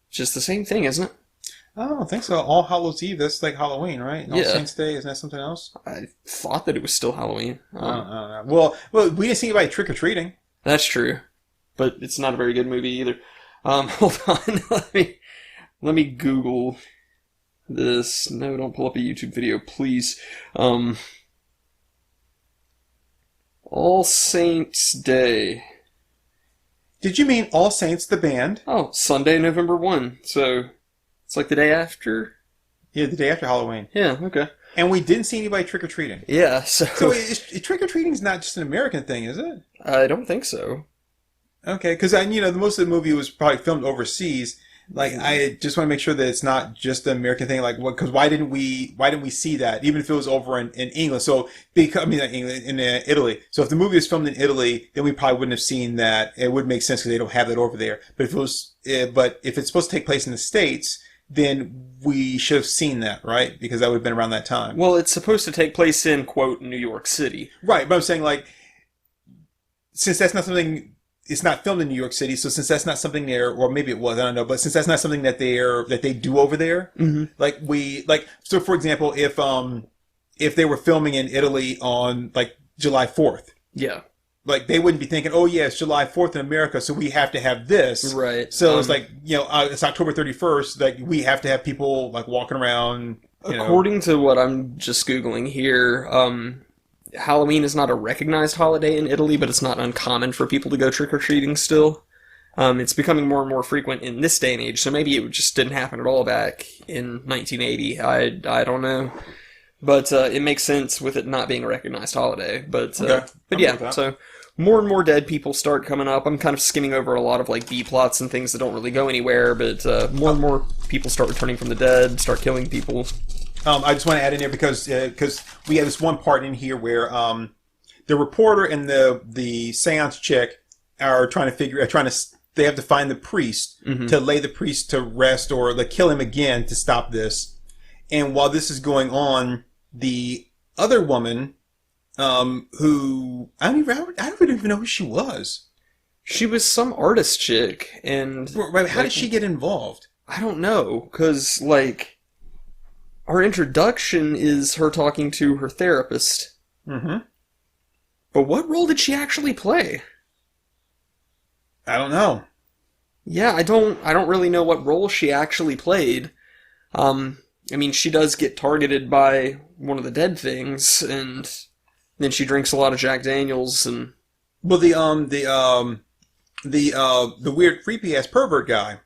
Just the same thing, isn't it? I don't think so. All Hallows Eve, that's Halloween, right? All Yeah. Saints Day, isn't that something else? I thought that it was still Halloween. I don't know. Well, we didn't see anybody trick-or-treating. That's true, but it's not a very good movie either. Hold on, let me Google this. No, don't pull up a YouTube video, please. All Saints Day. Did you mean All Saints the band? Oh, Sunday, November 1. So it's the day after? Yeah, the day after Halloween. Yeah, okay. And we didn't see anybody trick-or-treating. Yeah, So trick-or-treating is not just an American thing, is it? I don't think so. Okay, because the most of the movie was probably filmed overseas. I just want to make sure that it's not just an American thing. Because why didn't we see that, even if it was over in England? So not England, in Italy. So if the movie was filmed in Italy, then we probably wouldn't have seen that. It would make sense because they don't have that over there. But if it's supposed to take place in the States, then we should have seen that, right? Because that would have been around that time. Well, it's supposed to take place in, quote, New York City. Right, but I'm saying since that's not something. It's not filmed in New York City, so since that's not something there, or maybe it was, I don't know, but since that's not something that they do over there, so for example, if they were filming in Italy on July 4th, Yeah. they wouldn't be thinking, oh yeah, it's July 4th in America, so we have to have this, Right. So it's it's October 31st, we have to have people walking around. According to what I'm just Googling here, Halloween is not a recognized holiday in Italy, but it's not uncommon for people to go trick-or-treating still. It's becoming more and more frequent in this day and age, so maybe it just didn't happen at all back in 1980. I don't know. But it makes sense with it not being a recognized holiday. But yeah, so more and more dead people start coming up. I'm kind of skimming over a lot of like B plots and things that don't really go anywhere, but more and more people start returning from the dead, start killing people. I just want to add in there because we have this one part in here where the reporter and the seance chick are they have to find the priest to lay the priest to rest or like kill him again to stop this. And while this is going on, the other woman, who I don't even know who she was. She was some artist chick, and right, how did she get involved? I don't know, because like our introduction is her talking to her therapist. Mm-hmm. But what role did she actually play? I don't know. Yeah, I don't really know what role she actually played. I mean, she does get targeted by one of the dead things, and then she drinks a lot of Jack Daniels, and well, the weird creepy ass pervert guy.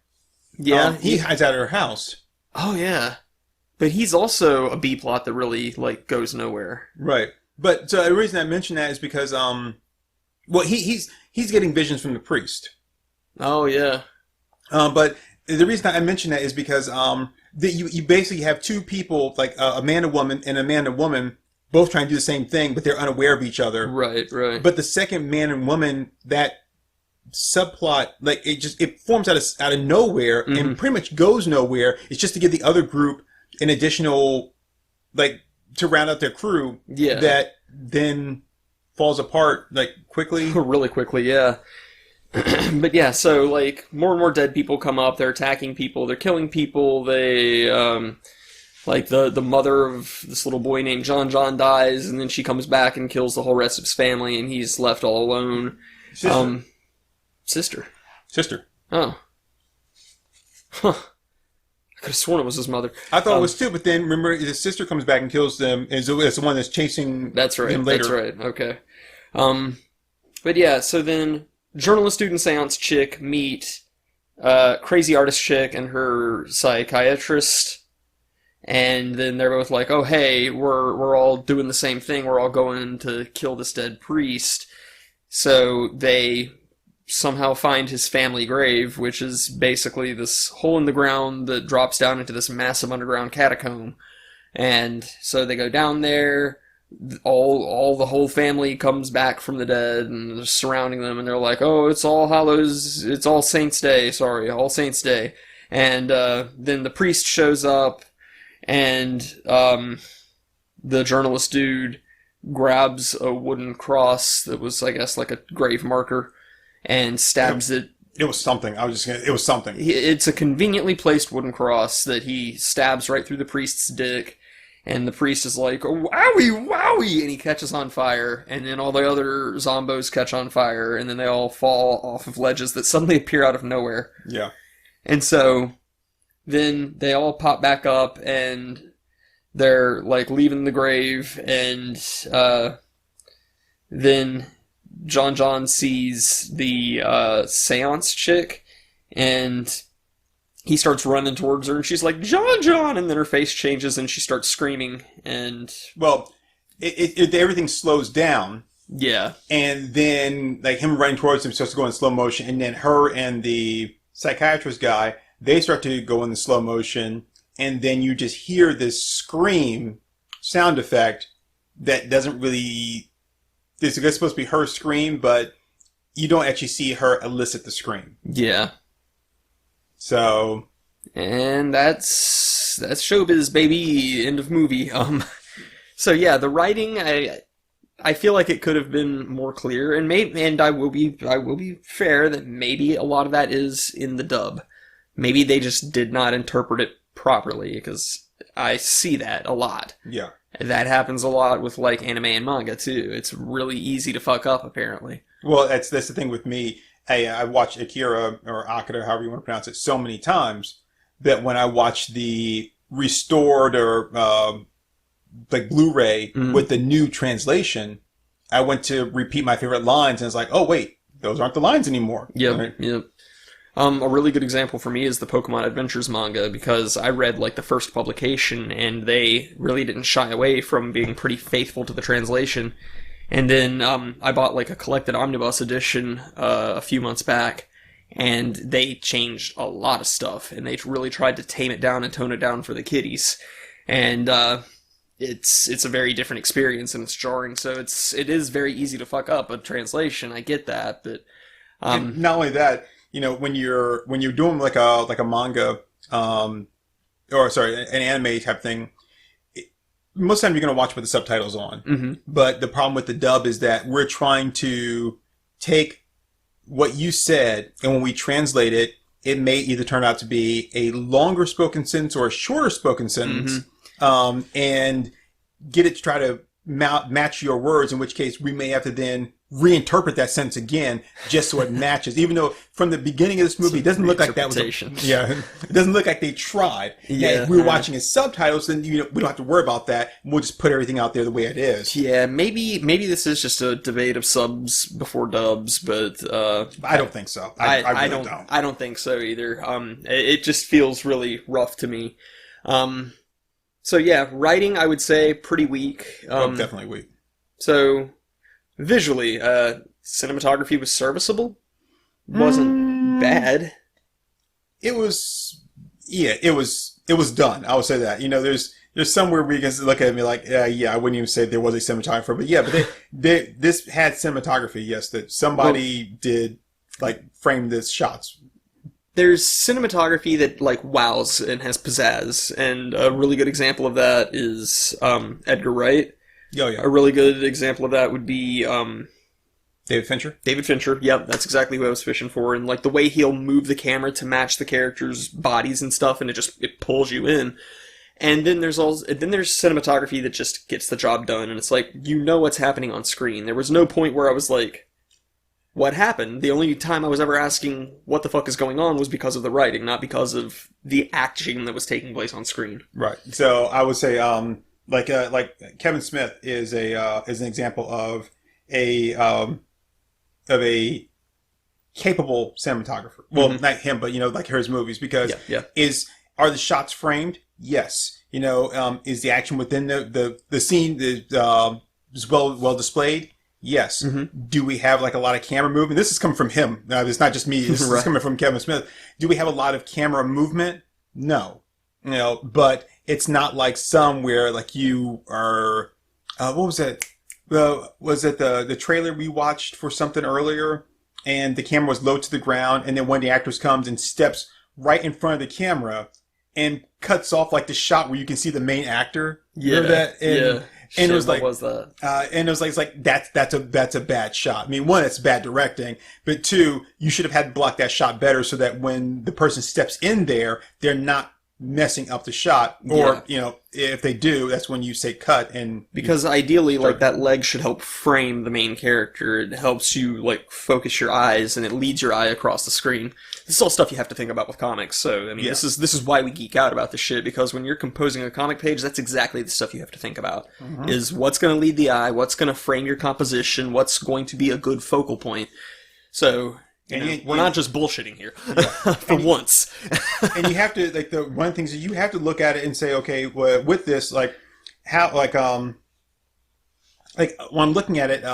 Yeah, he hides out at her house. Oh yeah, but he's also a B plot that really like goes nowhere. Right, but so the reason I mention that is because well, he's getting visions from the priest. Oh yeah. But the reason I mention that is because you basically have two people, like a man and woman, and a man and woman, both trying to do the same thing, but they're unaware of each other. Right. But the second man and woman, that subplot, like it forms out of nowhere and pretty much goes nowhere. It's just to give the other group an additional, like, to round out their crew. Yeah. That then falls apart like quickly. Really quickly, yeah. But yeah, so like more and more dead people come up, they're attacking people, they're killing people, they like the mother of this little boy named John dies, and then she comes back and kills the whole rest of his family, and he's left all alone. Sister. Oh. Huh. I could have sworn it was his mother. I thought it was too, but then remember his sister comes back and kills them, and it's the one that's chasing him later. That's right, okay. But yeah, so then journalist student seance chick meet crazy artist chick and her psychiatrist, and then they're both like, oh hey, we're all doing the same thing, we're all going to kill this dead priest. So they somehow find his family grave, which is basically this hole in the ground that drops down into this massive underground catacomb. And so they go down there, all the whole family comes back from the dead and they're surrounding them, and they're like, oh, it's All Saints Day. And then the priest shows up, and the journalist dude grabs a wooden cross that was, I guess, like a grave marker and stabs it. It was something. It was something. It's a conveniently placed wooden cross that he stabs right through the priest's dick. And the priest is like, wowie, wowie, and he catches on fire, and then all the other zombos catch on fire, and then they all fall off of ledges that suddenly appear out of nowhere. Yeah. And so then they all pop back up, and they're, like, leaving the grave, and then John sees the seance chick, and he starts running towards her, and she's like, John! And then her face changes, and she starts screaming, and... Well, everything slows down. Yeah. And then, like, him running towards him starts to go in slow motion, and then her and the psychiatrist guy, they start to go in the slow motion, and then you just hear this scream sound effect that doesn't really... It's supposed to be her scream, but you don't actually see her elicit the scream. Yeah. So, and that's showbiz, baby. End of movie. So yeah, the writing, I feel like it could have been more clear, and I will be fair that maybe a lot of that is in the dub. Maybe they just did not interpret it properly, because I see that a lot. Yeah, that happens a lot with like anime and manga too. It's really easy to fuck up, apparently. Well, that's the thing with me. I watched Akira, or Akira, however you want to pronounce it, so many times that when I watched the restored or like Blu-ray with the new translation, I went to repeat my favorite lines, and it's like, oh wait, those aren't the lines anymore. Yep, right? yep. A really good example for me is the Pokemon Adventures manga, because I read like the first publication and they really didn't shy away from being pretty faithful to the translation. And then I bought like a collected omnibus edition a few months back, and they changed a lot of stuff, and they really tried to tame it down and tone it down for the kiddies. And it's a very different experience, and it's jarring. So it is very easy to fuck up a translation. I get that, but and not only that, when you're doing like a manga, or sorry, an anime type thing, most of the time you're going to watch with the subtitles on. Mm-hmm. But the problem with the dub is that we're trying to take what you said, and when we translate it, it may either turn out to be a longer spoken sentence or a shorter spoken sentence, and get it to try to match your words, in which case we may have to then reinterpret that sentence again just so it matches. Even though from the beginning of this movie, it doesn't look like that was it doesn't look like they tried. Yeah, if we were watching his subtitles, then we don't have to worry about that. We'll just put everything out there the way it is. Yeah, maybe this is just a debate of subs before dubs, but I don't think so. I really don't. I don't think so either. It just feels really rough to me. So yeah, writing, I would say pretty weak. Definitely weak. So visually, cinematography was serviceable. Wasn't bad. It was, it was done. I would say that. There's somewhere where you can look at me like, I wouldn't even say there was a cinematographer, but this had cinematography. Yes, that somebody did like frame this shots. There's cinematography that like wows and has pizzazz, and a really good example of that is Edgar Wright. Oh yeah. A really good example of that would be David Fincher. David Fincher. Yep, that's exactly who I was fishing for. And like the way he'll move the camera to match the characters' bodies and stuff, and it pulls you in. And then there's cinematography that just gets the job done, and it's like what's happening on screen. There was no point where I was like, what happened? The only time I was ever asking what the fuck is going on was because of the writing, not because of the acting that was taking place on screen. Right. So I would say, like Kevin Smith is an example of a capable cinematographer. Well, not him, but like his movies, because are the shots framed? Yes. Is the action within the scene is well displayed? Yes. Mm-hmm. Do we have like a lot of camera movement? This is coming from him. It's not just me. This is coming from Kevin Smith. Do we have a lot of camera movement? No. But it's not like some where like you are, what was it? Was it the trailer we watched for something earlier, and the camera was low to the ground, and then one of the actors comes and steps right in front of the camera and cuts off like the shot where you can see the main actor. Yeah. That? And, And it was like, was that? And it was like that's a bad shot. I mean, one, it's bad directing, but two, you should have had to block that shot better so that when the person steps in there, they're not messing up the shot. Or if they do, that's when you say cut. And because ideally, like that leg should help frame the main character. It helps you like focus your eyes, and it leads your eye across the screen. This is all stuff you have to think about with comics. So I mean, this is why we geek out about this shit, because when you're composing a comic page, that's exactly the stuff you have to think about. Mm-hmm. Is what's going to lead the eye, what's going to frame your composition, what's going to be a good focal point. So we're not just bullshitting here for once. And you have to one of the things is you have to look at it and say, okay, well, with this, like how when I'm looking at it,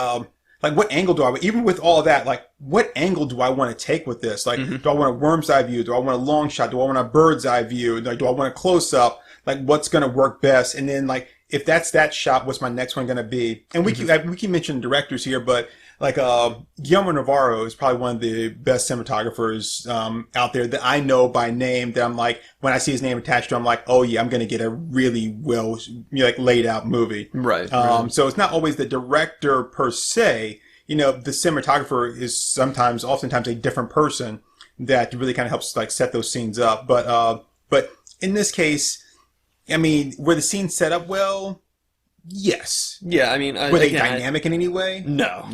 like what angle do I, even with all of that, like what angle do I want to take with this? Like, do I want a worm's eye view? Do I want a long shot? Do I want a bird's eye view? Like, do I want a close up? Like, what's going to work best? And then like, if that's that shot, what's my next one going to be? And we keep mentioning directors here, but like Guillermo Navarro is probably one of the best cinematographers out there that I know by name. That I'm like, when I see his name attached to, I'm like, oh yeah, I'm going to get a really well laid out movie. Right. So it's not always the director per se. The cinematographer is oftentimes a different person that really kind of helps like set those scenes up. But in this case, I mean, were the scenes set up well? Yes. Yeah, I mean, were they dynamic in any way? No.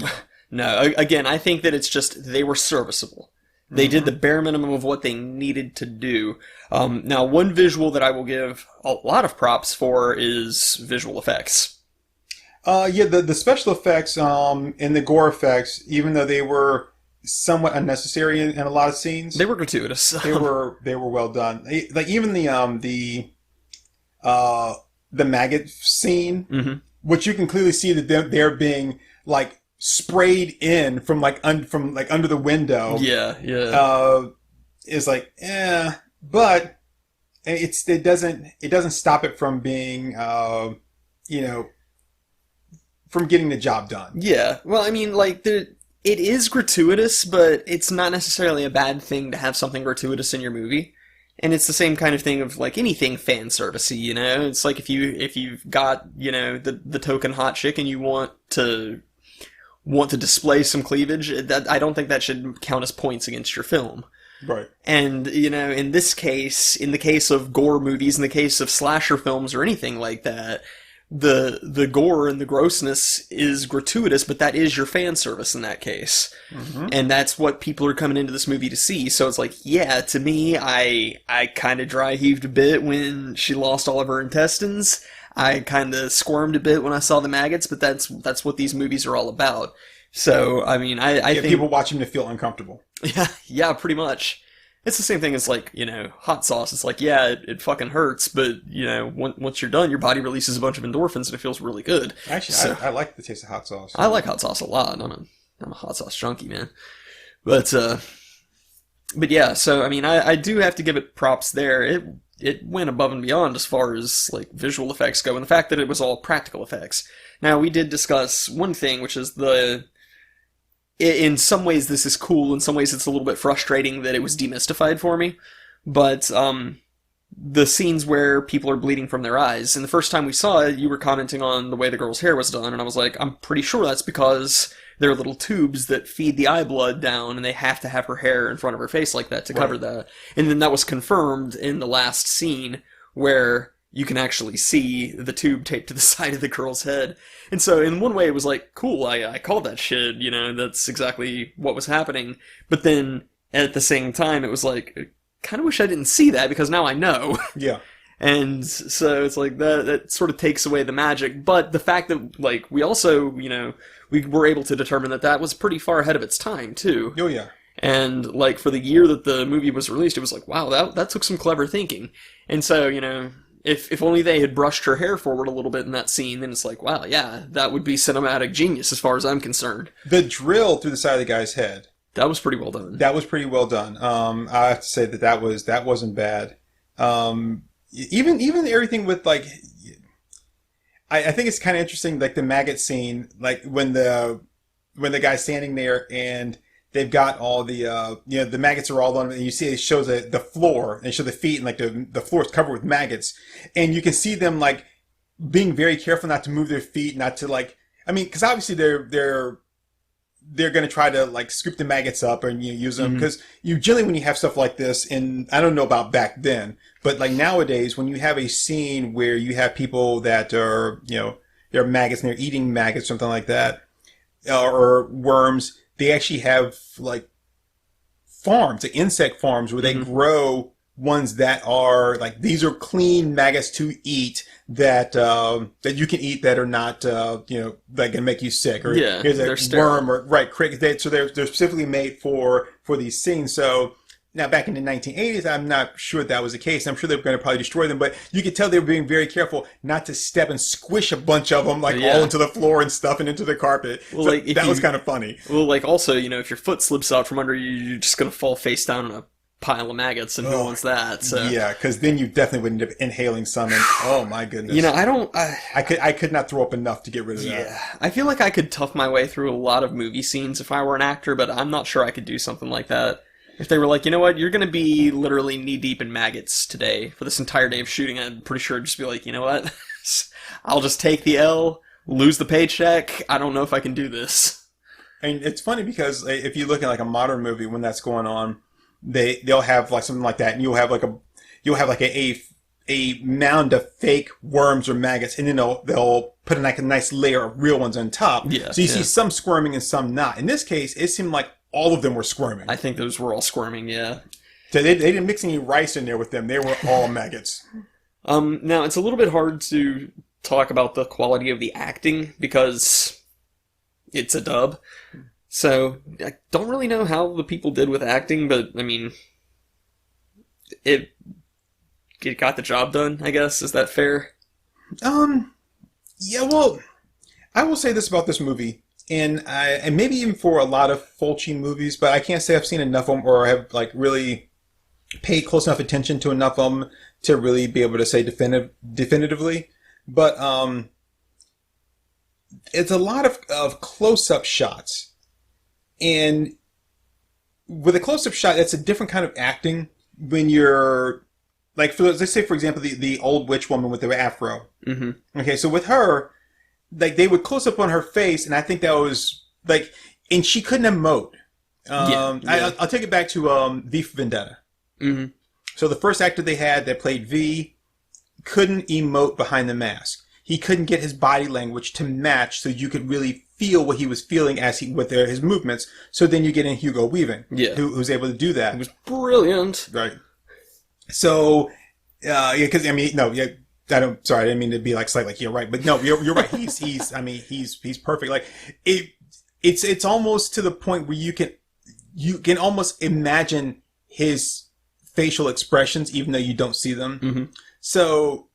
No, again, I think that it's just they were serviceable. They did the bare minimum of what they needed to do. Now, one visual that I will give a lot of props for is visual effects. The special effects and the gore effects, even though they were somewhat unnecessary in a lot of scenes. They were gratuitous. They were well done. Like even the maggot scene, Mm-hmm. which you can clearly see that they're being like sprayed in from like under the window. Yeah, yeah. Is like but it doesn't stop it from being from getting the job done. Yeah. Well, I mean, like, it is gratuitous, but it's not necessarily a bad thing to have something gratuitous in your movie. And it's the same kind of thing of, like, anything fan servicey, you know? It's like if you've got, you know, the token hot chick and you want to display some cleavage, that I don't think that should count as points against your film. Right. And, you know, in this case, in the case of gore movies, in the case of slasher films or anything like that, the gore and the grossness is gratuitous, but that is your fan service in that case. Mm-hmm. And that's what people are coming into this movie to see. So it's like, yeah, to me, I kind of dry heaved a bit when she lost all of her intestines. I kind of squirmed a bit when I saw the maggots, but that's what these movies are all about. So, I mean, I think people watch them to feel uncomfortable. Yeah, pretty much. It's the same thing as, like, you know, hot sauce. It's like, yeah, it fucking hurts, but, you know, once you're done, your body releases a bunch of endorphins and it feels really good. Actually, so, I like the taste of hot sauce. I like hot sauce a lot. I'm a hot sauce junkie, man. But yeah, so, I mean, I do have to give it props there. It went above and beyond as far as, like, visual effects go, and the fact that it was all practical effects. Now, we did discuss one thing, which is in some ways this is cool, in some ways it's a little bit frustrating that it was demystified for me, but the scenes where people are bleeding from their eyes, and the first time we saw it, you were commenting on the way the girl's hair was done, and I was like, I'm pretty sure that's because there are little tubes that feed the eye blood down, and they have to have her hair in front of her face like that to cover that. And then that was confirmed in the last scene, where you can actually see the tube taped to the side of the girl's head. And so in one way it was like, cool, I called that shit, you know, that's exactly what was happening. But then at the same time it was like, I kind of wish I didn't see that because now I know. Yeah. And so it's like that sort of takes away the magic. But the fact that, like, we also, you know, we were able to determine that was pretty far ahead of its time too. Oh yeah. And, like, for the year that the movie was released, it was like, wow, that took some clever thinking. And so, you know, if only they had brushed her hair forward a little bit in that scene, then it's like, wow, yeah, that would be cinematic genius as far as I'm concerned. The drill through the side of the guy's head. That was pretty well done. That was pretty well done. I have to say that wasn't bad. Even everything with, like, I think it's kind of interesting, like the maggot scene, like when the guy's standing there and they've got all the, the maggots are all on it, and you see it shows the floor, and show the feet, and like the floor is covered with maggots. And you can see them like being very careful not to move their feet, not to like, I mean, because obviously they're going to try to like scoop the maggots up and use them. Because you generally, when you have stuff like this, and I don't know about back then, but like nowadays, when you have a scene where you have people that are, they're maggots and they're eating maggots, something like that, or worms, they actually have like farms, like insect farms, where they grow ones that are like, these are clean maggots to eat that you can eat, that are not that can make you sick, or here's a worm, or cricket. So they're specifically made for these things. So now, back in the 1980s, I'm not sure that was the case. I'm sure they were going to probably destroy them, but you could tell they were being very careful not to step and squish a bunch of them all into the floor and stuff and into the carpet. Well, so that was kind of funny. Well, like, also, if your foot slips out from under you, you're just going to fall face down in a pile of maggots, and who wants that? So. Yeah, because then you definitely would end up inhaling some, and oh my goodness. I could not throw up enough to get rid of that. Yeah, I feel like I could tough my way through a lot of movie scenes if I were an actor, but I'm not sure I could do something like that. If they were like, you know what, you're going to be literally knee-deep in maggots today for this entire day of shooting, I'm pretty sure I'd just be like, you know what, I'll just take the L, lose the paycheck, I don't know if I can do this. And it's funny because if you look at like a modern movie when that's going on, they'll have like something like that, and you'll have like a mound of fake worms or maggots, and then they'll put a nice layer of real ones on top. Yeah, so you see some squirming and some not. In this case, it seemed like all of them were squirming. I think those were all squirming, yeah. So they didn't mix any rice in there with them. They were all maggots. Now, it's a little bit hard to talk about the quality of the acting because it's a dub. So I don't really know how the people did with acting, but I mean, it got the job done, I guess. Is that fair? Yeah, well, I will say this about this movie, and maybe even for a lot of Fulci movies, but I can't say I've seen enough of them or have like really paid close enough attention to enough of them to really be able to say definitively. But it's a lot of close-up shots, and with a close-up shot, it's a different kind of acting when you're like, let's say for example, the old witch woman with the afro. Mm-hmm. Okay, so with her, like they would close up on her face, and I think that was like, and she couldn't emote. Yeah. I'll take it back to V for Vendetta. Mm-hmm. So the first actor they had that played V couldn't emote behind the mask. He couldn't get his body language to match, so you could really feel what he was feeling as his movements. So then you get in Hugo Weaving, who's able to do that. It was brilliant. Right. So, yeah, because I mean, no, yeah. Sorry, I didn't mean to be like slight, like you're right, but no, you're right. He's perfect. Like it's almost to the point where you can almost imagine his facial expressions, even though you don't see them. Mm-hmm. So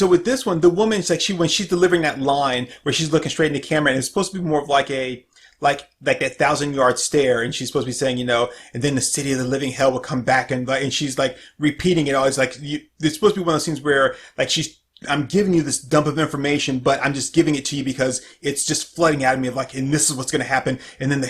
with this one, the woman's like when she's delivering that line where she's looking straight in the camera, and it's supposed to be more of like that 1,000-yard stare, and she's supposed to be saying, and then the city of the living hell will come back, and she's like repeating it all. It's like it's supposed to be one of those scenes where like I'm giving you this dump of information, but I'm just giving it to you because it's just flooding out of me of like, and this is what's going to happen. And then the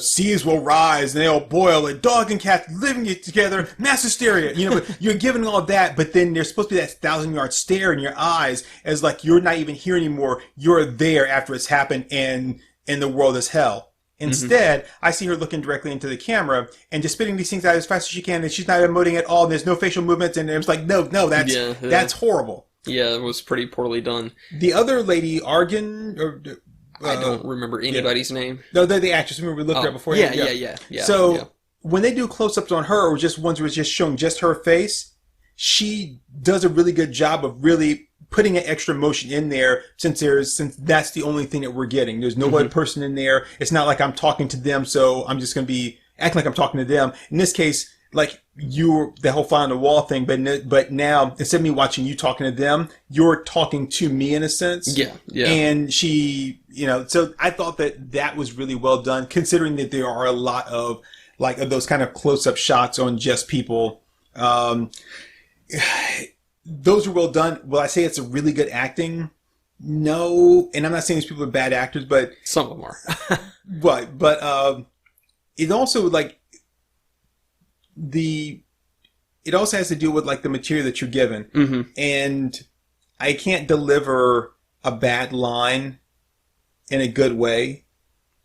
seas will rise and they'll boil, and dog and cat living together, mass hysteria, but you're giving all that, but then there's supposed to be that 1,000-yard stare in your eyes as like, you're not even here anymore. You're there after it's happened, and the world is hell. Instead, I see her looking directly into the camera and just spitting these things out as fast as she can, and she's not emoting at all, and there's no facial movements, and it was like, no, that's horrible. Yeah, it was pretty poorly done. The other lady, Argan, I don't remember anybody's name. No, they're the actress. Remember we looked at her before. Yeah. So when they do close-ups on her, or just ones where it's just showing just her face, she does a really good job of really putting an extra emotion in there, since that's the only thing that we're getting. There's no other person in there. It's not like I'm talking to them, so I'm just going to be acting like I'm talking to them. In this case, like the whole fly on the wall thing, but now instead of me watching you talking to them, you're talking to me in a sense. Yeah. And she, so I thought that was really well done, considering that there are a lot of those kind of close-up shots on just people. Those are well done. Will I say it's a really good acting? No, and I'm not saying these people are bad actors, but some of them are. but it also it also has to do with like the material that you're given, and I can't deliver a bad line in a good way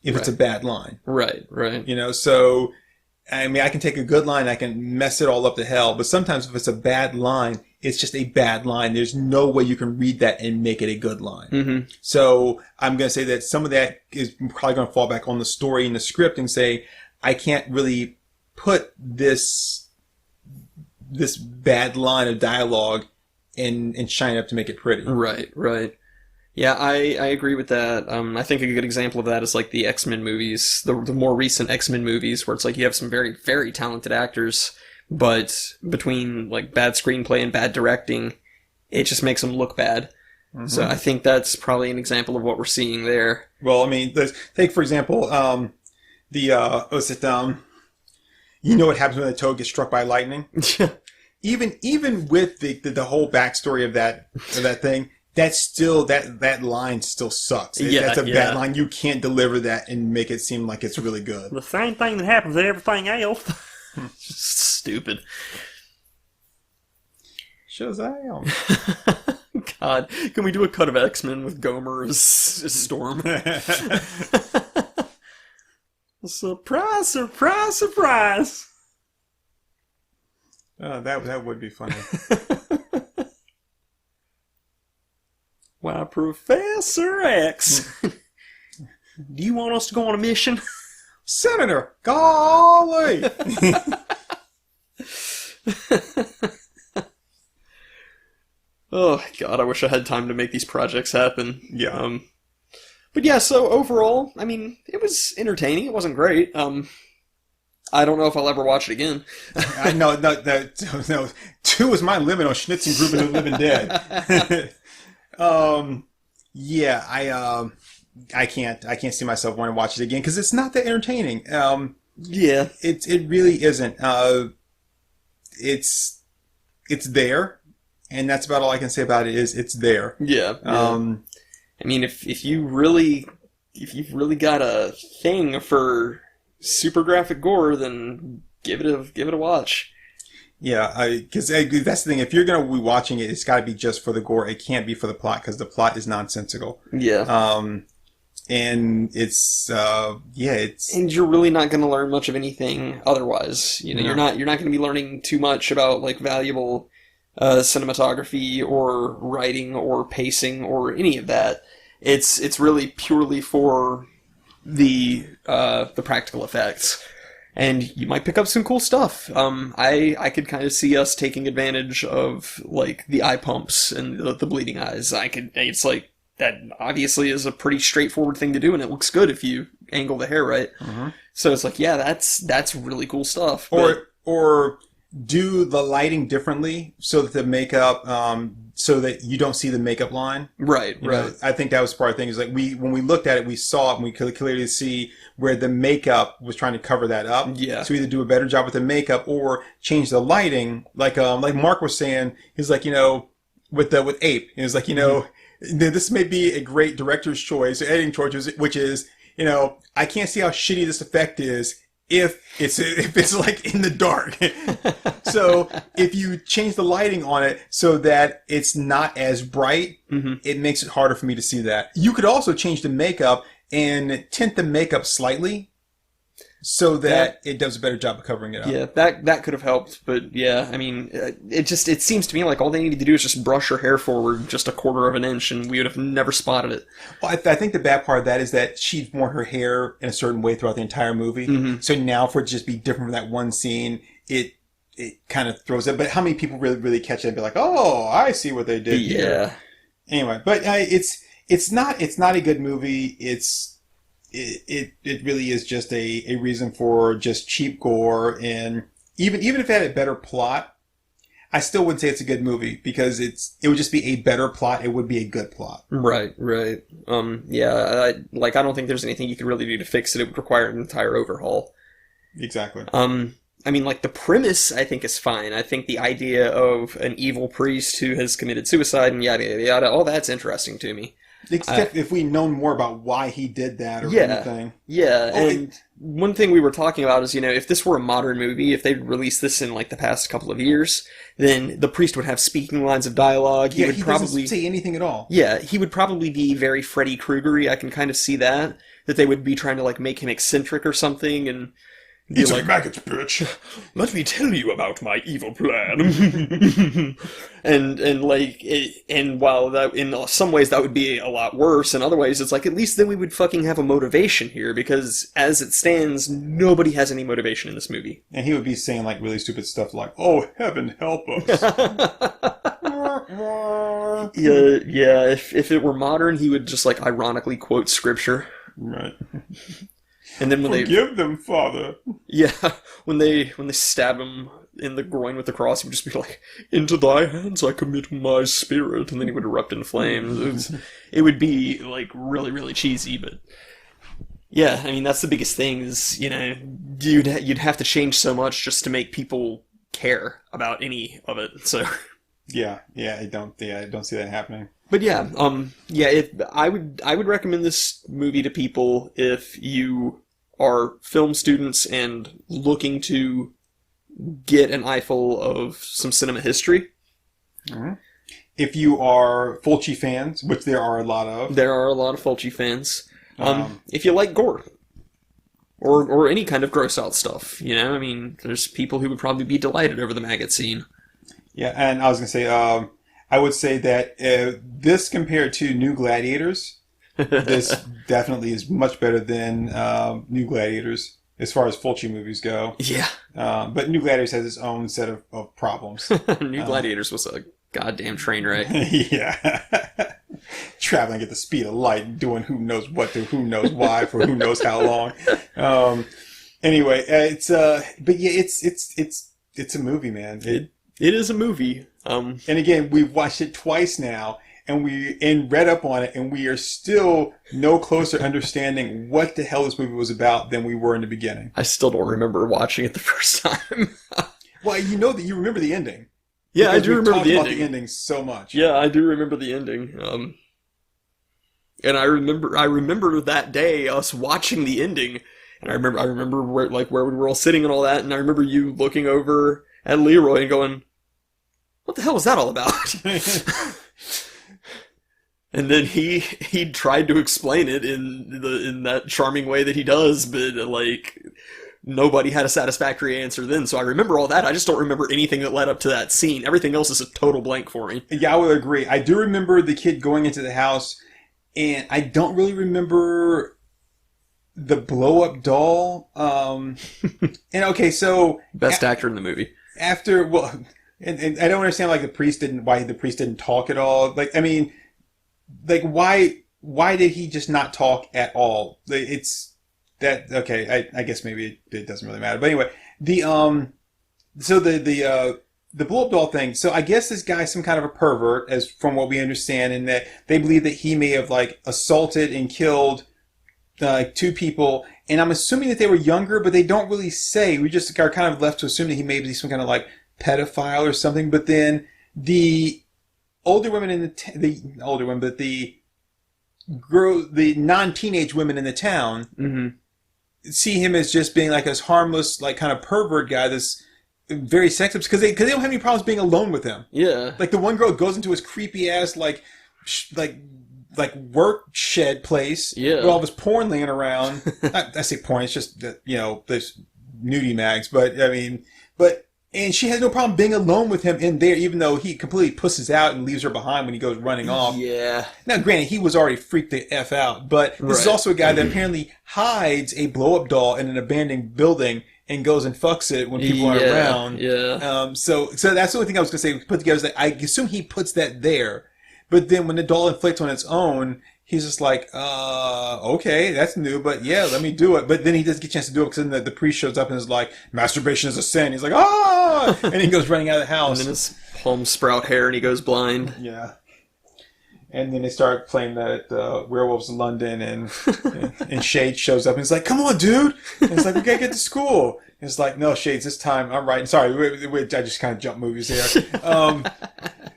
if it's a bad line. Right. So I mean, I can take a good line, I can mess it all up to hell, but sometimes if it's a bad line, it's just a bad line. There's no way you can read that and make it a good line. So I'm going to say that some of that is probably going to fall back on the story and the script, and say, I can't really put this bad line of dialogue and shine it up to make it pretty. Right. Yeah, I agree with that. I think a good example of that is like the X-Men movies, the more recent X-Men movies, where it's like you have some very, very talented actors, but between like bad screenplay and bad directing, it just makes them look bad. So I think that's probably an example of what we're seeing there. Well, I mean, take for example, you know what happens when a toad gets struck by lightning? Even with the whole backstory of that thing, that's still that line still sucks. That's a bad line. You can't deliver that and make it seem like it's really good. The same thing that happens to everything else. Stupid. Shazam. God, can we do a cut of X-Men with Gomer as Storm? Surprise, surprise, surprise! That would be funny. Why, Professor X, do you want us to go on a mission? Senator, golly! Oh, God, I wish I had time to make these projects happen. Yeah. But yeah, so overall, I mean, it was entertaining. It wasn't great. I don't know if I'll ever watch it again. I know, no. 2 is my limit on Schnitzengruppen and Living Dead. Yeah, I can't see myself wanting to watch it again because it's not that entertaining. Yeah. It really isn't. It's there, and that's about all I can say about it. Is it's there. Yeah. I mean, if you've really got a thing for super graphic gore, then give it a watch. Yeah, because that's the thing. If you're going to be watching it, it's got to be just for the gore. It can't be for the plot because the plot is nonsensical. Yeah. And it's it's and you're really not going to learn much of anything otherwise. You know, No. you're not going to be learning too much about like valuable cinematography or writing or pacing or any of that. It's really purely for the practical effects. And you might pick up some cool stuff. I could kind of see us taking advantage of like the eye pumps and the bleeding eyes. It's like that obviously is a pretty straightforward thing to do, and it looks good if you angle the hair right. So it's like, yeah, that's really cool stuff. Or do the lighting differently so that the makeup, so that you don't see the makeup line. Right. You know, I think that was part of the thing. Is like when we looked at it, we saw it and we could clearly see where the makeup was trying to cover that up. Yeah. So either do a better job with the makeup or change the lighting. Like Mark was saying, he's like, with Ape, he was like, this may be a great director's choice, or editing choice, which is, I can't see how shitty this effect is if it's like in the dark. So if you change the lighting on it so that it's not as bright, it makes it harder for me to see that. You could also change the makeup and tint the makeup slightly so that it does a better job of covering it up. Yeah, that could have helped, but yeah, I mean, it seems to me like all they needed to do is just brush her hair forward just a quarter of an inch, and we would have never spotted it. Well, I think the bad part of that is that she'd worn her hair in a certain way throughout the entire movie. So now for it to just be different from that one scene, it kind of throws it. But how many people really catch it and be like, "Oh, I see what they did." Yeah. Here. Anyway, but it's not a good movie. It really is just a reason for just cheap gore, and even if it had a better plot, I still wouldn't say it's a good movie because it would just be a better plot. It would be a good plot. Right. Yeah, I don't think there's anything you could really do to fix it. It would require an entire overhaul. Exactly. I mean, like, the premise, I think, is fine. I think the idea of an evil priest who has committed suicide and yada, yada, yada, all that's interesting to me. Except if we know more about why he did that or anything. Yeah, and one thing we were talking about is, if this were a modern movie, if they'd released this in, like, the past couple of years, then the priest would have speaking lines of dialogue. He doesn't say anything at all. Yeah, he would probably be very Freddy Krueger-y. I can kind of see that they would be trying to, like, make him eccentric or something, and Eat some maggots, bitch. Let me tell you about my evil plan. and while that in some ways that would be a lot worse, in other ways it's like at least then we would fucking have a motivation here, because as it stands, nobody has any motivation in this movie. And he would be saying like really stupid stuff like, "Oh, heaven help us." Yeah. If it were modern, he would just like ironically quote scripture. Right. And then when Forgive them, Father. Yeah, when they stab him in the groin with the cross, he would just be like, "Into thy hands I commit my spirit," and then he would erupt in flames. It would be like really, really cheesy, but yeah, I mean that's the biggest thing is you'd have to change so much just to make people care about any of it. So yeah, I don't see that happening. But yeah, I would recommend this movie to people if you are film students and looking to get an eyeful of some cinema history. Mm-hmm. If you are Fulci fans, which there are a lot of. There are a lot of Fulci fans. If you like gore. Or any kind of gross out stuff, I mean, there's people who would probably be delighted over the maggot scene. Yeah, and I was going to say, I would say that this compared to New Gladiators, this definitely is much better than New Gladiators as far as Fulci movies go. Yeah. But New Gladiators has its own set of problems. New Gladiators was a goddamn train wreck. Yeah. traveling at the speed of light, doing who knows what to who knows why for who knows how long. Anyway, but yeah, it's a movie, man. It is a movie. And again, we've watched it twice now, and read up on it, and we are still no closer to understanding what the hell this movie was about than we were in the beginning. I still don't remember watching it the first time. Well, you know that you remember the ending. Yeah, I do remember talked the about ending. the ending so much. Yeah, I do remember the ending. And I remember that day us watching the ending, and I remember where we were all sitting and all that, and I remember you looking over at Leroy and going, "What the hell was that all about?" And then he tried to explain it in that charming way that he does, but like nobody had a satisfactory answer then. So I remember all that. I just don't remember anything that led up to that scene. Everything else is a total blank for me. Yeah, I would agree. I do remember the kid going into the house, and I don't really remember the blow up doll. And okay, so Best actor in the movie. After and I don't understand why the priest didn't talk at all. Like, I mean, like why did he just not talk at all? It's that okay. I guess maybe it doesn't really matter. But anyway, the blow up doll thing. So I guess this guy's some kind of a pervert, as from what we understand, and that they believe that he may have like assaulted and killed two people. And I'm assuming that they were younger, but they don't really say. We just are kind of left to assume that he may be some kind of like pedophile or something. But then the older women the non-teenage women in the town see him as just being like this harmless, like kind of pervert guy, this very sexist, because they don't have any problems being alone with him. Yeah. Like the one girl goes into his creepy ass like work shed place with all this porn laying around. I say porn, it's just that, there's nudie mags, but I mean, and she has no problem being alone with him in there, even though he completely pusses out and leaves her behind when he goes running off. Yeah. Now, granted, he was already freaked the F out, but this is also a guy that apparently hides a blow-up doll in an abandoned building and goes and fucks it when people aren't around. Yeah. So that's the only thing I was going to say. Put together is that I assume he puts that there, but then when the doll inflicts on its own, he's just like, okay, that's new, but yeah, let me do it. But then he doesn't get a chance to do it because then the priest shows up and is like, masturbation is a sin. He's like, and he goes running out of the house. And then his palms sprout hair and he goes blind. Yeah. And then they start playing that Werewolves in London, and Shades shows up and he's like, come on, dude. And it's like, we gotta get to school. And it's like, no, Shades, this time I'm right. Sorry, I just kind of jump movies here.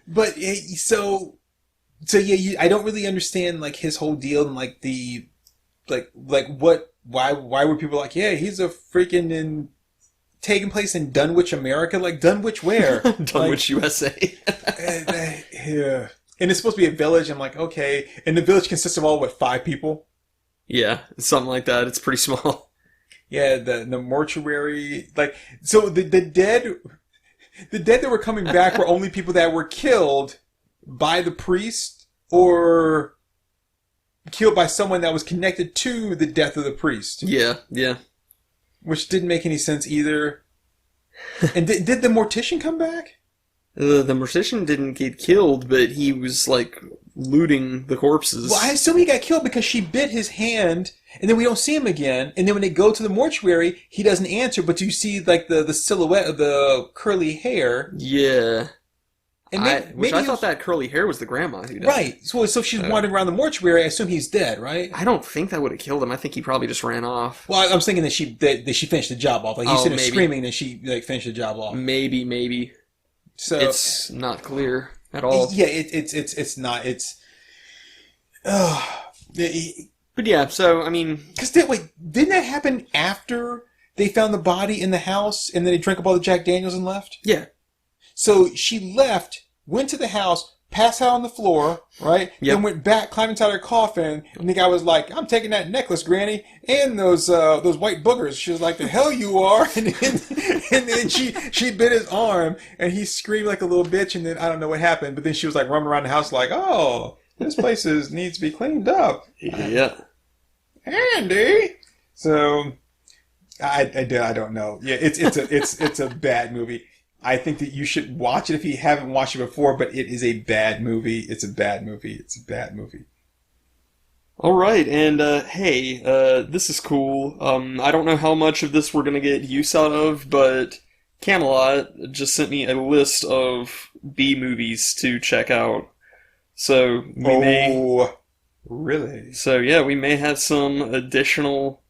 But so yeah, I don't really understand like his whole deal and like the why were people like, yeah, he's a freaking taking place in Dunwich, America? Like Dunwich where? Dunwich, USA. Yeah. And it's supposed to be a village. I'm like, okay. And the village consists of all 5 people? Yeah, something like that. It's pretty small. Yeah, the mortuary, like, so the dead that were coming back were only people that were killed by the priest or killed by someone that was connected to the death of the priest. Yeah. Which didn't make any sense either. And did the mortician come back? The mortician didn't get killed, but he was like looting the corpses. Well, I assume he got killed because she bit his hand, and then we don't see him again. And then when they go to the mortuary, he doesn't answer, but you see like the silhouette of the curly hair. Yeah. And I thought that curly hair was the grandma who died. Right. So if she's wandering around the mortuary, I assume he's dead, right? I don't think that would have killed him. I think he probably just ran off. Well, I was thinking that she finished the job off. Like he's sitting there screaming, and she like finished the job off. Maybe. So it's not clear at all. Yeah, it's not. It's. But yeah, so I mean, because didn't that happen after they found the body in the house and then they drank up all the Jack Daniels and left? Yeah. So she left, went to the house, passed out on the floor, right? Yep. Then went back, climbed inside her coffin, and the guy was like, "I'm taking that necklace, Granny, and those white boogers." She was like, "The hell you are!" And then she bit his arm, and he screamed like a little bitch. And then I don't know what happened, but then she was like running around the house like, "Oh, this place needs to be cleaned up." Yeah. Andy. So I don't know. Yeah, it's a bad movie. I think that you should watch it if you haven't watched it before, but it is a bad movie. It's a bad movie. It's a bad movie. All right, and hey, this is cool. I don't know how much of this we're gonna get use out of, but Camelot just sent me a list of B movies to check out. So really? So yeah, we may have some additional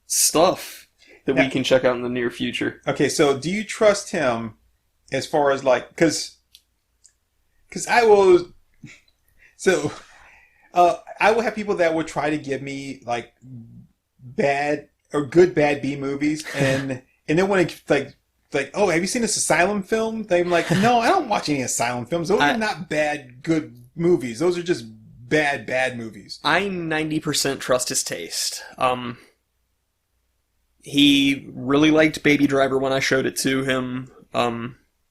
stuff that we can check out in the near future. Okay, so do you trust him as far as like, because I will, so I will have people that will try to give me like bad or good bad B movies, and then when it like, oh, have you seen this Asylum film? They're like, no, I don't watch any Asylum films. Those are not bad good movies. Those are just bad movies. I 90% trust his taste. He really liked Baby Driver when I showed it to him.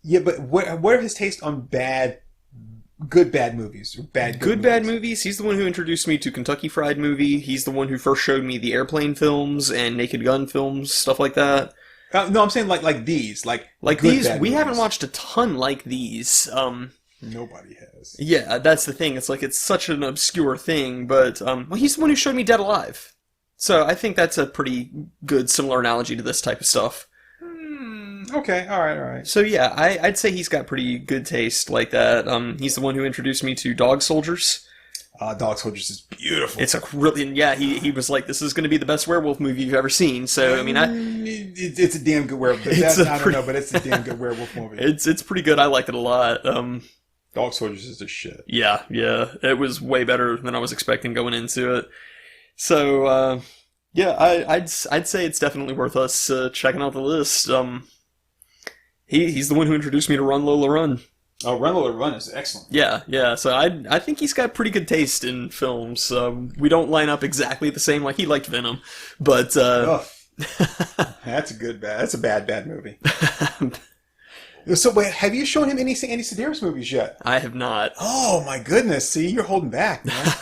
Yeah, but what are his taste on good bad movies or good bad movies? He's the one who introduced me to Kentucky Fried Movie. He's the one who first showed me the Airplane films and Naked Gun films, stuff like that. No, I'm saying like these, like these. We haven't watched a ton like these. Nobody has. Yeah, that's the thing. It's like it's such an obscure thing, but well, he's the one who showed me Dead Alive. So I think that's a pretty good similar analogy to this type of stuff. Okay, all right. So yeah, I'd say he's got pretty good taste like that. He's the one who introduced me to Dog Soldiers. Dog Soldiers is beautiful. It's a really, yeah, he was like, this is going to be the best werewolf movie you've ever seen. So, I mean, it's a damn good werewolf. I don't know, but it's a damn good werewolf movie. It's pretty good. I liked it a lot. Dog Soldiers is the shit. Yeah. It was way better than I was expecting going into it. So, yeah, I'd say it's definitely worth us checking out the list. He's the one who introduced me to Run Lola Run. Oh, Run Lola Run is excellent. Yeah. So I think he's got pretty good taste in films. We don't line up exactly the same. Like, he liked Venom, but that's a bad movie. So wait, have you shown him any Andy Sedaris movies yet? I have not. Oh my goodness! See, you're holding back, man.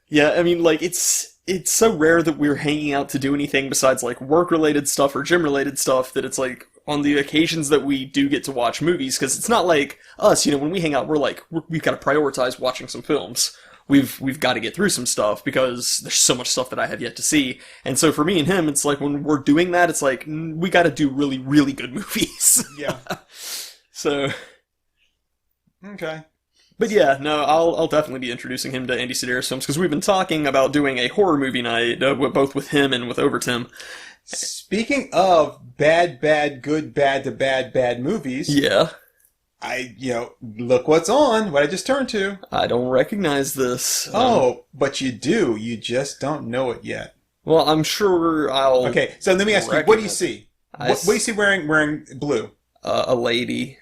Yeah, I mean, like, it's so rare that we're hanging out to do anything besides, like, work-related stuff or gym-related stuff that it's, like, on the occasions that we do get to watch movies, because it's not like us, when we hang out, we've got to prioritize watching some films. We've got to get through some stuff, because there's so much stuff that I have yet to see. And so for me and him, it's like, when we're doing that, it's like, we got to do really, really good movies. Yeah. So. Okay. But yeah, no, I'll definitely be introducing him to Andy Sedaris films, because we've been talking about doing a horror movie night, both with him and with Overtim. Speaking of bad, good, bad to bad movies. Yeah. Look what's on, what I just turned to. I don't recognize this. But you do. You just don't know it yet. Well, I'm sure I'll... Okay, so let me ask you, what do you see? What do you see wearing blue? A lady.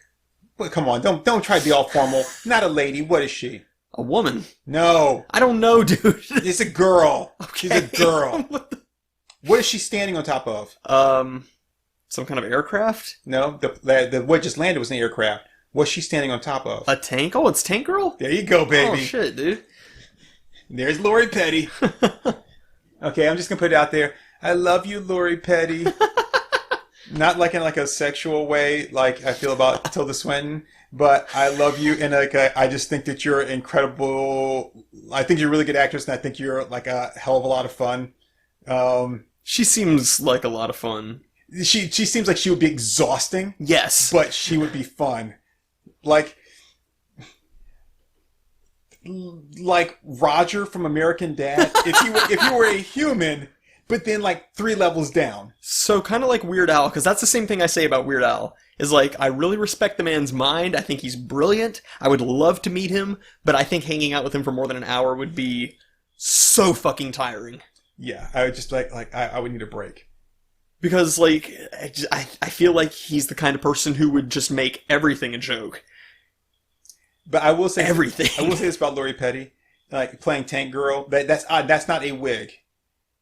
Well, come on, don't try to be all formal. Not a lady. What is she? A woman. No. I don't know, dude. It's a girl. Okay. She's a girl. What is she standing on top of? Some kind of aircraft? No, the what just landed was an aircraft. What's she standing on top of? A tank? Oh, it's Tank Girl? There you go, baby. Oh, shit, dude. There's Lori Petty. Okay, I'm just going to put it out there. I love you, Lori Petty. Not like in like a sexual way, like I feel about Tilda Swinton, but I love you, and I just think that you're incredible. I think you're a really good actress, and I think you're like a hell of a lot of fun. She seems like a lot of fun. She seems like she would be exhausting. Yes. But she would be fun. Like Roger from American Dad. If you were a human, but then like 3 levels down. So kind of like Weird Al, because that's the same thing I say about Weird Al. Is like, I really respect the man's mind. I think he's brilliant. I would love to meet him, but I think hanging out with him for more than an hour would be so fucking tiring. Yeah, I would just I would need a break. Because, like, I feel like he's the kind of person who would just make everything a joke. But I will say everything. I will say this about Lori Petty, like playing Tank Girl. That's not a wig.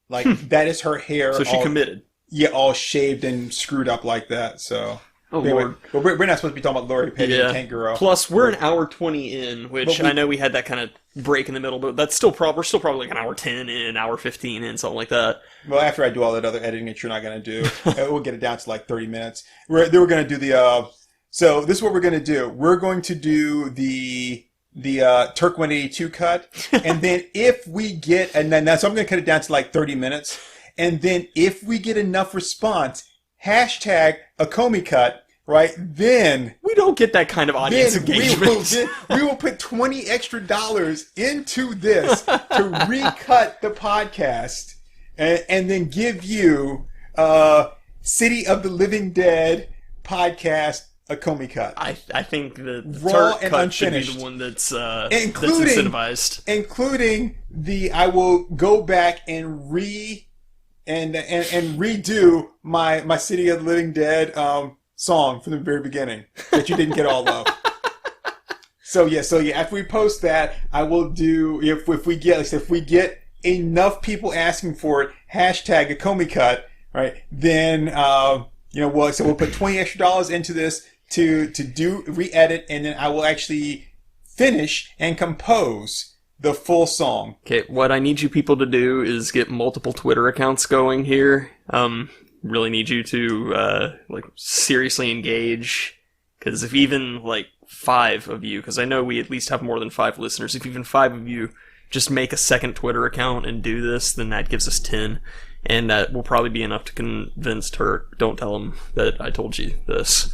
Like that is her hair. So she committed. Yeah, all shaved and screwed up like that. So Oh, Anyway, Lord. but we're not supposed to be talking about Lori Petty and Tank Girl. Plus, we're an hour 20 in, which I know we had that kind of break in the middle, but that's still we're still probably like an hour 10 in, hour 15 in, something like that. Well, after I do all that other editing that you're not going to do, we'll get it down to like 30 minutes. We're going to do the, so this is what we're going to do. We're going to do the Turk182 cut. And then if we get, so I'm going to cut it down to like 30 minutes. And then if we get enough response, hashtag Acomi cut, right? Then we don't get that kind of audience engagement. We will put $20 extra into this to recut the podcast and then give you City of the Living Dead podcast Acomi cut. I think the Raw Turk and cut unfinished. should be the one that's incentivized. Including I will go back and redo my City of the Living Dead song from the very beginning that you didn't get all of. So yeah. After we post that, I will do if we get enough people asking for it, hashtag Acomi cut, right? Then we'll put $20 extra into this to do re-edit, and then I will actually finish and compose the full song. Okay, what I need you people to do is get multiple Twitter accounts going here. Really need you to seriously engage, because if even like 5 of you, because I know we at least have more than 5 listeners, if even 5 of you just make a second Twitter account and do this, then that gives us 10, and that will probably be enough to convince Turk. Don't tell him that I told you this.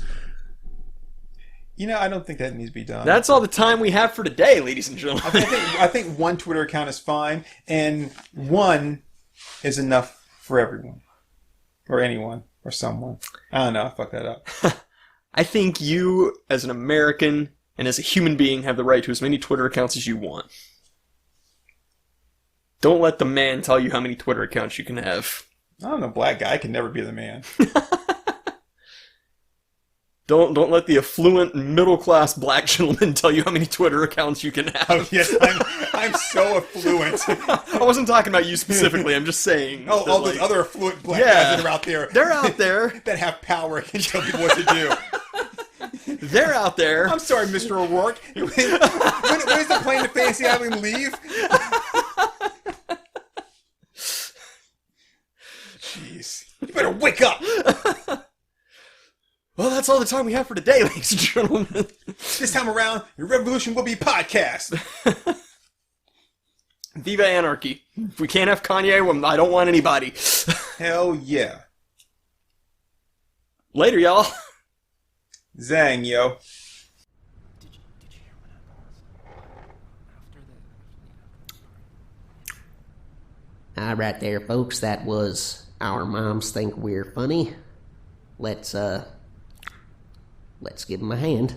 I don't think that needs to be done. That's all the time we have for today, ladies and gentlemen. I think one Twitter account is fine, and one is enough for everyone. Or anyone. Or someone. I don't know. I fucked that up. I think you, as an American and as a human being, have the right to as many Twitter accounts as you want. Don't let the man tell you how many Twitter accounts you can have. I'm a black guy. I can never be the man. Don't let the affluent middle-class black gentleman tell you how many Twitter accounts you can have. Oh, yes, I'm so affluent. I wasn't talking about you specifically. I'm just saying. All those other affluent black guys that are out there. They're out there. That have power and can tell people what to do. They're out there. I'm sorry, Mr. O'Rourke. When is the plane to Fantasy Island leave? Jeez. You better wake up. Well, that's all the time we have for today, ladies and gentlemen. This time around, your revolution will be podcast. Viva Anarchy. If we can't have Kanye, well, I don't want anybody. Hell yeah. Later, y'all. Zang, yo. All right there, folks. That was Our Moms Think We're Funny. Let's give them a hand.